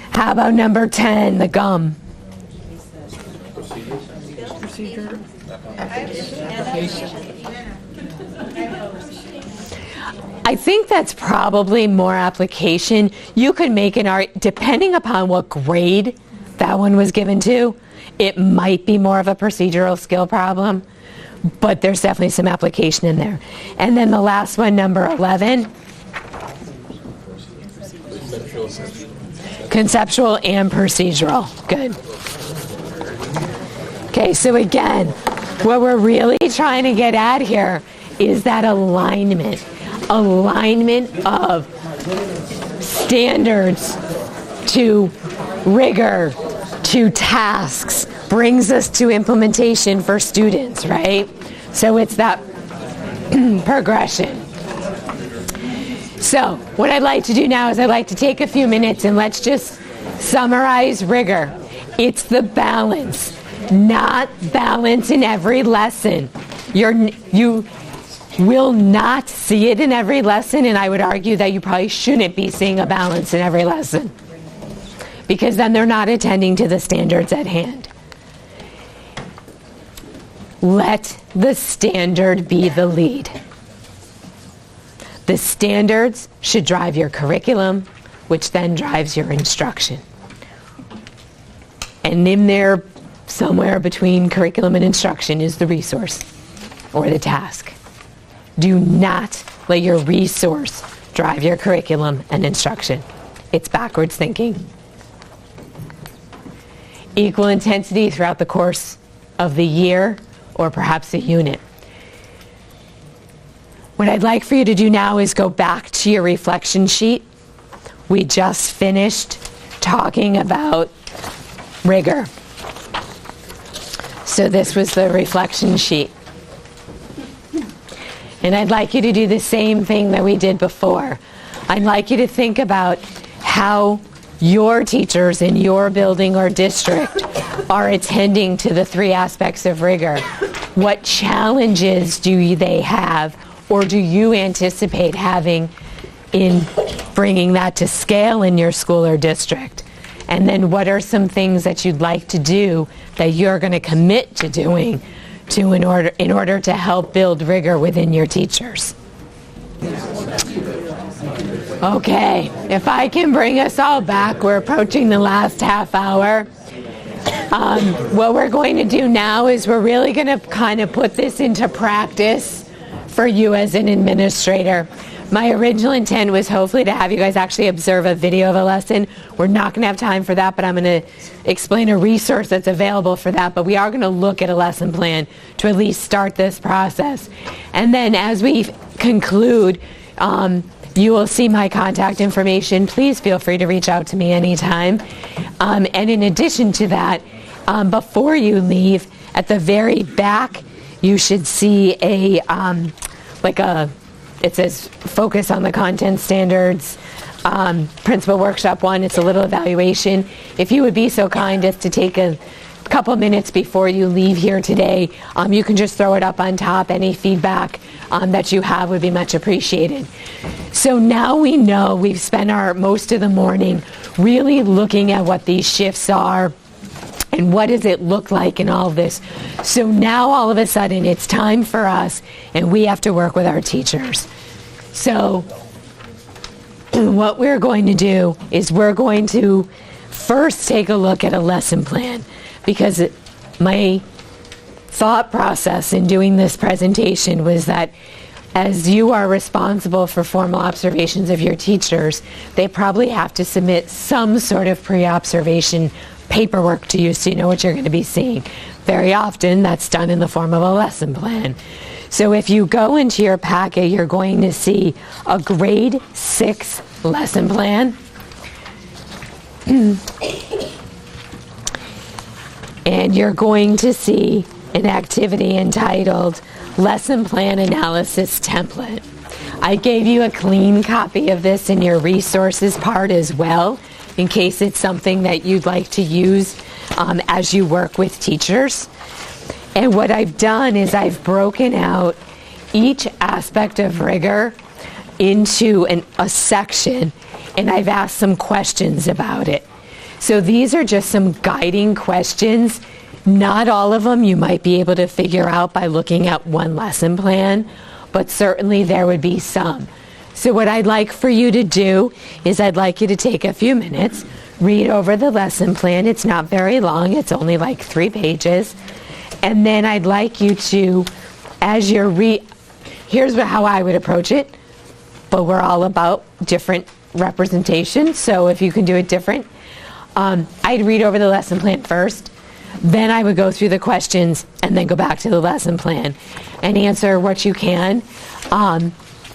How about number 10, the gum? Procedure. I think that's probably more application. You could make an art, depending upon what grade that one was given to, it might be more of a procedural skill problem, but there's definitely some application in there. And then the last one, number 11. Conceptual and procedural. Good. Okay, so again, what we're really trying to get at here is that alignment. Alignment of standards to rigor to tasks brings us to implementation for students, right? So it's that progression. So what I'd like to do now is I'd like to take a few minutes and let's just summarize rigor. It's the balance, not balance in every lesson. You will not see it in every lesson, and I would argue that you probably shouldn't be seeing a balance in every lesson, because then they're not attending to the standards at hand. Let the standard be the lead. The standards should drive your curriculum, which then drives your instruction. And in there, somewhere between curriculum and instruction, is the resource or the task. Do not let your resource drive your curriculum and instruction. It's backwards thinking. Equal intensity throughout the course of the year or perhaps a unit. What I'd like for you to do now is go back to your reflection sheet. We just finished talking about rigor. So this was the reflection sheet. And I'd like you to do the same thing that we did before. I'd like you to think about how your teachers in your building or district are attending to the 3 aspects of rigor. What challenges do they have, or do you anticipate having in bringing that to scale in your school or district? And then what are some things that you'd like to do that you're going to commit to doing in order to help build rigor within your teachers? Okay, if I can bring us all back, we're approaching the last half hour. What we're going to do now is we're really going to kind of put this into practice for you as an administrator. My original intent was hopefully to have you guys actually observe a video of a lesson. We're not going to have time for that, but I'm going to explain a resource that's available for that. But we are going to look at a lesson plan to at least start this process. And then as we conclude, you will see my contact information. Please feel free to reach out to me anytime. And in addition to that, before you leave, at the very back, you should see it says focus on the content standards, principal workshop 1. It's a little evaluation. If you would be so kind as to take a couple minutes before you leave here today, you can just throw it up on top. Any feedback that you have would be much appreciated. So now we know we've spent most of the morning really looking at what these shifts are and what does it look like in all of this. So now all of a sudden it's time for us, and we have to work with our teachers. So what we're going to do is we're going to first take a look at a lesson plan, because my thought process in doing this presentation was that as you are responsible for formal observations of your teachers, they probably have to submit some sort of pre-observation paperwork to you so you know what you're going to be seeing. Very often that's done in the form of a lesson plan. So if you go into your packet, you're going to see a grade 6 lesson plan. And you're going to see an activity entitled Lesson Plan Analysis Template. I gave you a clean copy of this in your resources part as well, in case it's something that you'd like to use as you work with teachers. And what I've done is I've broken out each aspect of rigor into a section, and I've asked some questions about it. So these are just some guiding questions. Not all of them you might be able to figure out by looking at one lesson plan, but certainly there would be some. So what I'd like for you to do is I'd like you to take a few minutes, read over the lesson plan. It's not very long. It's only like 3 pages. And then I'd like you to, as you're here's how I would approach it, but we're all about different representation. So if you can do it different, I'd read over the lesson plan first. Then I would go through the questions and then go back to the lesson plan and answer what you can.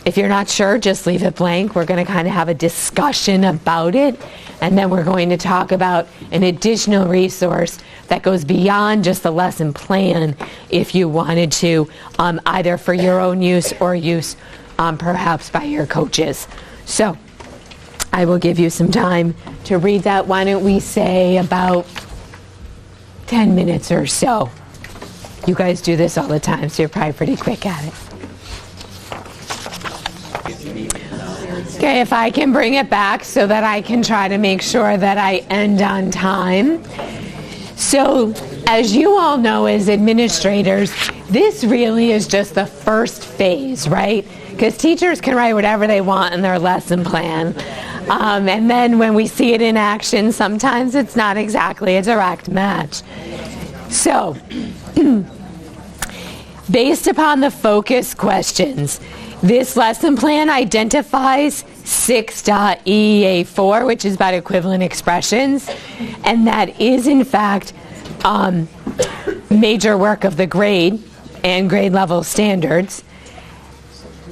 If you're not sure, just leave it blank. We're going to kind of have a discussion about it, and then we're going to talk about an additional resource that goes beyond just the lesson plan if you wanted to, either for your own use or use perhaps by your coaches. So I will give you some time to read that. Why don't we say about 10 minutes or so. You guys do this all the time, so you're probably pretty quick at it. Okay, if I can bring it back so that I can try to make sure that I end on time. So, as you all know as administrators, this really is just the first phase, right? Because teachers can write whatever they want in their lesson plan. And then when we see it in action, sometimes it's not exactly a direct match. So, based upon the focus questions, this lesson plan identifies 6.EA4, which is about equivalent expressions, and that is in fact major work of the grade and grade level standards.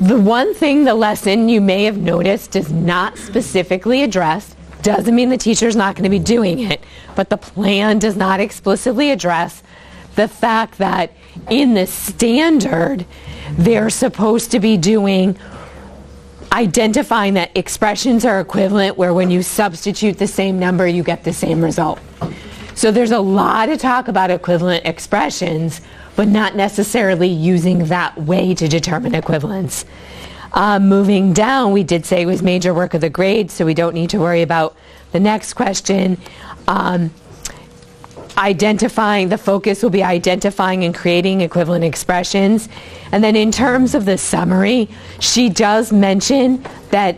The one thing the lesson you may have noticed does not specifically address, doesn't mean the teacher's not going to be doing it, but the plan does not explicitly address the fact that in the standard they're supposed to be identifying that expressions are equivalent, where when you substitute the same number you get the same result. So there's a lot of talk about equivalent expressions, but not necessarily using that way to determine equivalence. Moving down, we did say it was major work of the grade, so we don't need to worry about the next question. Identifying, the focus will be identifying and creating equivalent expressions. And then in terms of the summary, she does mention that,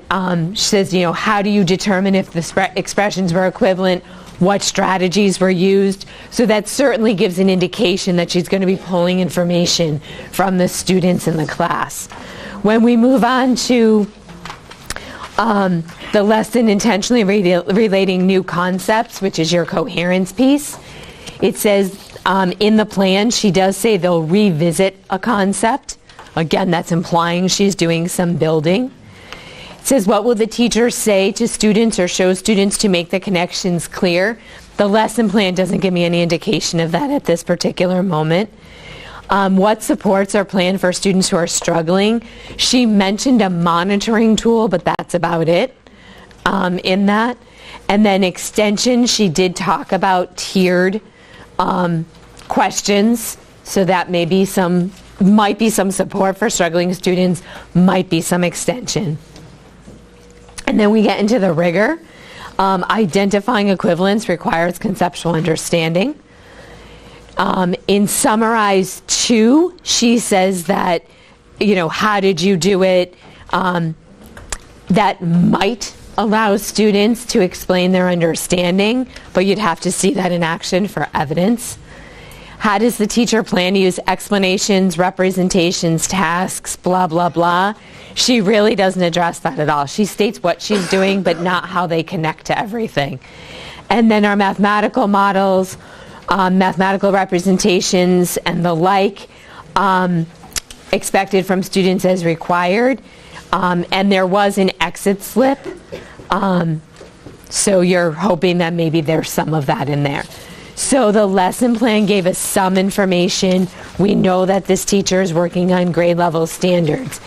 she says, how do you determine if the expressions were equivalent? What strategies were used? So that certainly gives an indication that she's going to be pulling information from the students in the class. When we move on to the lesson intentionally relating new concepts, which is your coherence piece, it says in the plan, she does say they'll revisit a concept. Again, that's implying she's doing some building. It says, what will the teacher say to students or show students to make the connections clear? The lesson plan doesn't give me any indication of that at this particular moment. What supports are planned for students who are struggling? She mentioned a monitoring tool, but that's about it in that. And then extension, she did talk about tiered questions, so that might be some support for struggling students, might be some extension. And then we get into the rigor. Identifying equivalence requires conceptual understanding. In Summarize 2, she says that, how did you do it? That might allow students to explain their understanding, but you'd have to see that in action for evidence. How does the teacher plan to use explanations, representations, tasks, blah, blah, blah? She really doesn't address that at all. She states what she's doing, but not how they connect to everything. And then our mathematical models, mathematical representations, and the like, expected from students as required. And there was an exit slip, so you're hoping that maybe there's some of that in there. So the lesson plan gave us some information. We know that this teacher is working on grade level standards.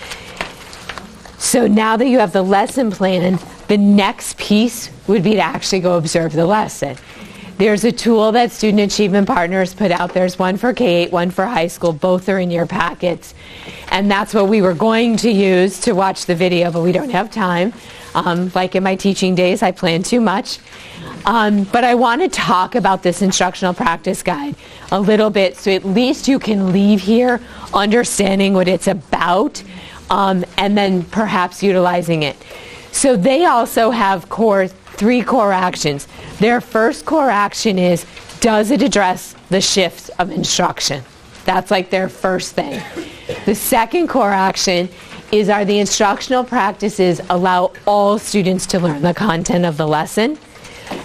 So now that you have the lesson plan, the next piece would be to actually go observe the lesson. There's a tool that Student Achievement Partners put out. There's one for K-8, one for high school. Both are in your packets. And that's what we were going to use to watch the video, but we don't have time. Like in my teaching days, I plan too much. But I want to talk about this instructional practice guide a little bit, so at least you can leave here understanding what it's about, and then perhaps utilizing it. So they also have three core actions. Their first core action is, does it address the shifts of instruction? That's like their first thing. The second core action is, are the instructional practices allow all students to learn the content of the lesson?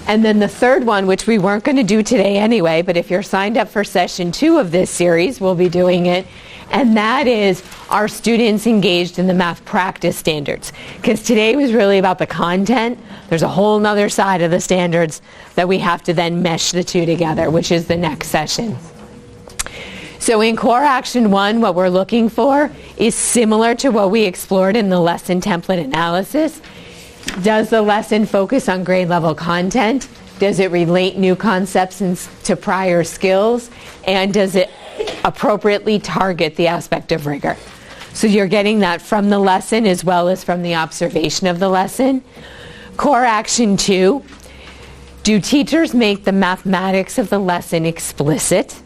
And then the third one, which we weren't going to do today anyway, but if you're signed up for session 2 of this series, we'll be doing it. And that is, are students engaged in the math practice standards? Because today was really about the content. There's a whole nother side of the standards that we have to then mesh the two together, which is the next session. So in core action 1, what we're looking for is similar to what we explored in the lesson template analysis. Does the lesson focus on grade level content? Does it relate new concepts to prior skills? And does it appropriately target the aspect of rigor? So you're getting that from the lesson as well as from the observation of the lesson. Core action 2, do teachers make the mathematics of the lesson explicit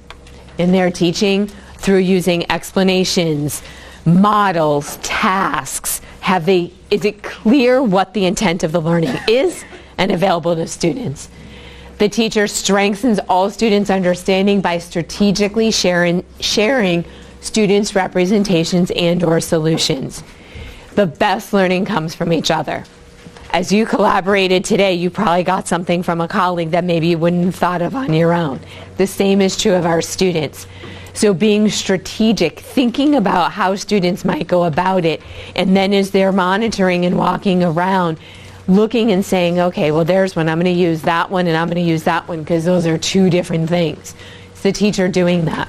in their teaching through using explanations, models, tasks? Is it clear what the intent of the learning is and available to students? The teacher strengthens all students' understanding by strategically sharing students' representations and/or solutions. The best learning comes from each other. As you collaborated today, you probably got something from a colleague that maybe you wouldn't have thought of on your own. The same is true of our students. So being strategic, thinking about how students might go about it, and then as they're monitoring and walking around, looking and saying, okay, well, there's one, I'm going to use that one, and I'm going to use that one, because those are two different things. It's the teacher doing that.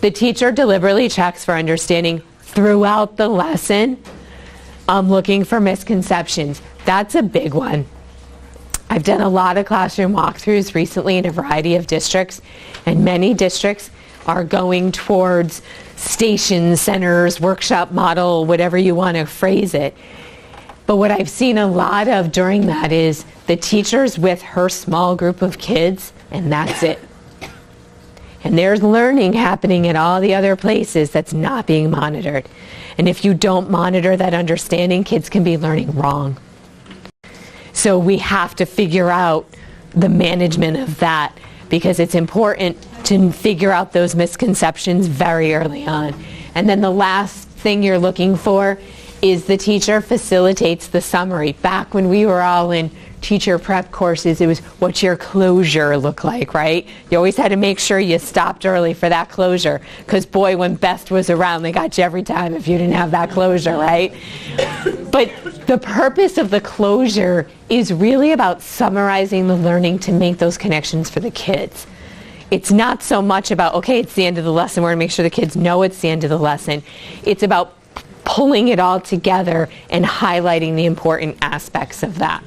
The teacher deliberately checks for understanding throughout the lesson, looking for misconceptions. That's a big one. I've done a lot of classroom walkthroughs recently in a variety of districts, and many districts are going towards stations, centers, workshop model, whatever you want to phrase it. But what I've seen a lot of during that is the teacher's with her small group of kids, and that's it. And there's learning happening at all the other places that's not being monitored. And if you don't monitor that understanding, kids can be learning wrong. So we have to figure out the management of that, because it's important to figure out those misconceptions very early on. And then the last thing you're looking for is the teacher facilitates the summary. Back when we were all in teacher prep courses, it was, what's your closure look like, right? You always had to make sure you stopped early for that closure, because boy, when Best was around, they got you every time if you didn't have that closure, right? But the purpose of the closure is really about summarizing the learning to make those connections for the kids. It's not so much about, okay, it's the end of the lesson, we're going to make sure the kids know it's the end of the lesson. It's about pulling it all together and highlighting the important aspects of that.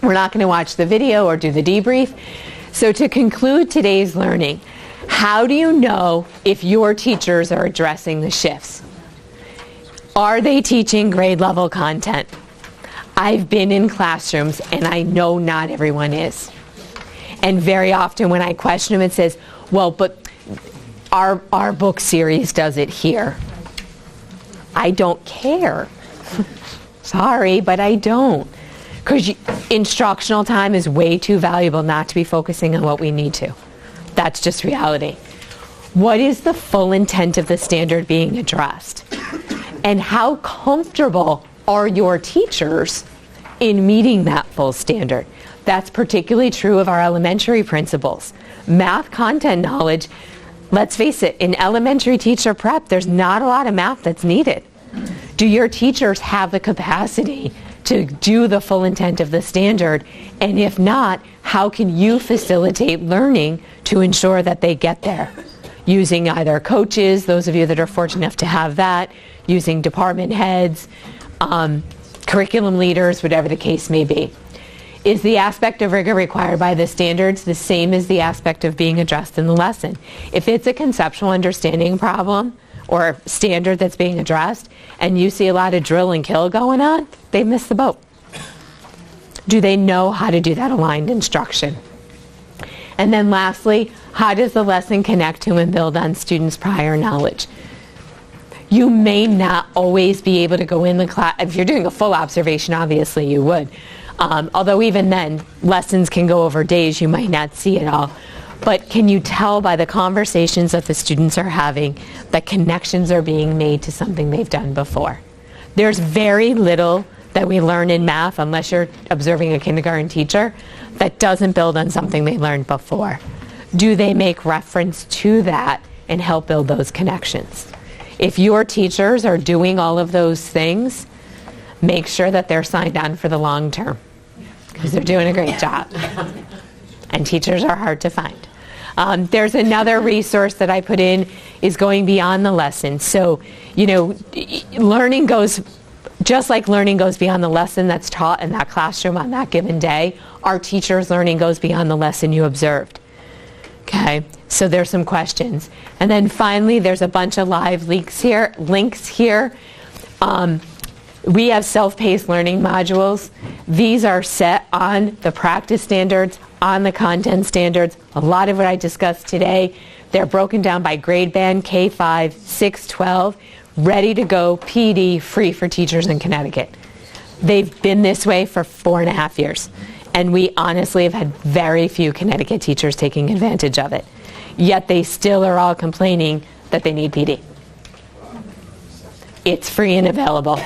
We're not going to watch the video or do the debrief. So to conclude today's learning, how do you know if your teachers are addressing the shifts? Are they teaching grade level content? I've been in classrooms and I know not everyone is. And very often when I question them, it says, well, but our book series does it here. I don't care. Sorry, but I don't. Because instructional time is way too valuable not to be focusing on what we need to. That's just reality. What is the full intent of the standard being addressed? And how comfortable are your teachers in meeting that full standard? That's particularly true of our elementary principles. Math content knowledge, let's face it, in elementary teacher prep, there's not a lot of math that's needed. Do your teachers have the capacity to do the full intent of the standard? And if not, how can you facilitate learning to ensure that they get there? Using either coaches, those of you that are fortunate enough to have that, using department heads, curriculum leaders, whatever the case may be. Is the aspect of rigor required by the standards the same as the aspect of being addressed in the lesson? If it's a conceptual understanding problem or standard that's being addressed, and you see a lot of drill and kill going on, they've missed the boat. Do they know how to do that aligned instruction? And then lastly, how does the lesson connect to and build on students' prior knowledge? You may not always be able to go in the class. If you're doing a full observation, obviously you would. Although even then, lessons can go over days, you might not see it all. But can you tell by the conversations that the students are having that connections are being made to something they've done before? There's very little that we learn in math, unless you're observing a kindergarten teacher, that doesn't build on something they learned before. Do they make reference to that and help build those connections? If your teachers are doing all of those things, make sure that they're signed on for the long term, because they're doing a great job. And teachers are hard to find. There's another resource that I put in, is going beyond the lesson. So, learning goes, just like learning goes beyond the lesson that's taught in that classroom on that given day, our teacher's learning goes beyond the lesson you observed. Okay, so there's some questions. And then finally, there's a bunch of live links here. We have self-paced learning modules. These are set on the practice standards, on the content standards. A lot of what I discussed today, they're broken down by grade band, K5, 6, 12, ready to go, PD, free for teachers in Connecticut. They've been this way for 4.5 years. And we honestly have had very few Connecticut teachers taking advantage of it. Yet they still are all complaining that they need PD. It's free and available.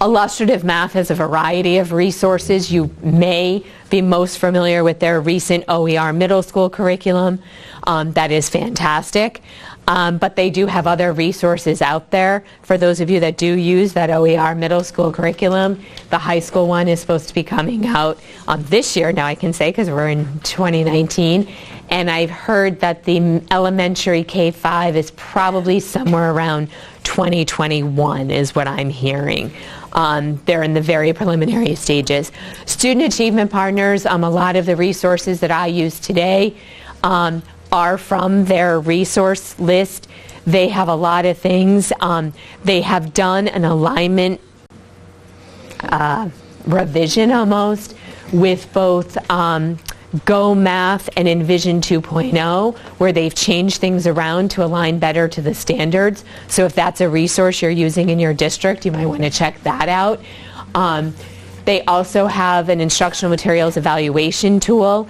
Illustrative Math has a variety of resources. You may be most familiar with their recent OER middle school curriculum. That is fantastic. But they do have other resources out there for those of you that do use that OER middle school curriculum. The high school one is supposed to be coming out this year, now I can say, because we're in 2019. And I've heard that the elementary K5 is probably somewhere around 2021 is what I'm hearing. They're in the very preliminary stages. Student Achievement Partners, a lot of the resources that I use today are from their resource list. They have a lot of things. They have done an alignment revision almost with both Go Math and Envision 2.0, where they've changed things around to align better to the standards. So if that's a resource you're using in your district, you might want to check that out. They also have an instructional materials evaluation tool.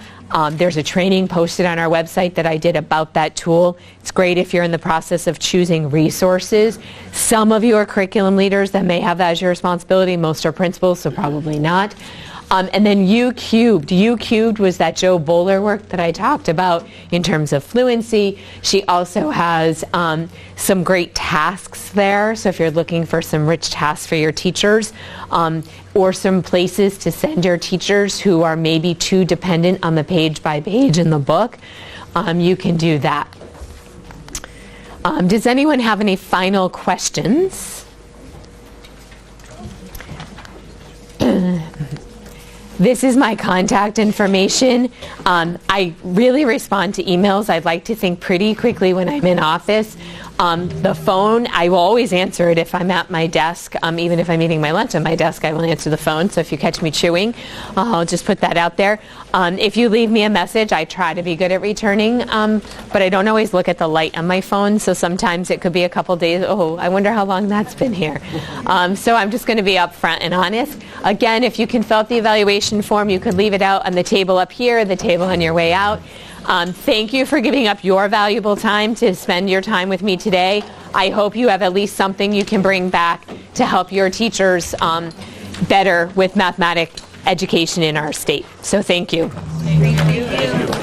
There's a training posted on our website that I did about that tool. It's great if you're in the process of choosing resources. Some of you are curriculum leaders that may have that as your responsibility. Most are principals, so probably not. And then U Cubed. U Cubed was that Joe Bowler work that I talked about in terms of fluency. She also has some great tasks there. So if you're looking for some rich tasks for your teachers, or some places to send your teachers who are maybe too dependent on the page by page in the book, you can do that. Does anyone have any final questions? This is my contact information. I really respond to emails. I'd like to think pretty quickly when I'm in office. The phone, I will always answer it if I'm at my desk. Even if I'm eating my lunch at my desk, I will answer the phone. So if you catch me chewing, I'll just put that out there. If you leave me a message, I try to be good at returning, but I don't always look at the light on my phone. So sometimes it could be a couple days. Oh, I wonder how long that's been here. So I'm just going to be upfront and honest. Again, if you can fill out the evaluation form, you could leave it out on the table up here, the table on your way out. Thank you for giving up your valuable time to spend your time with me today. I hope you have at least something you can bring back to help your teachers better with mathematics education in our state. So thank you. Thank you.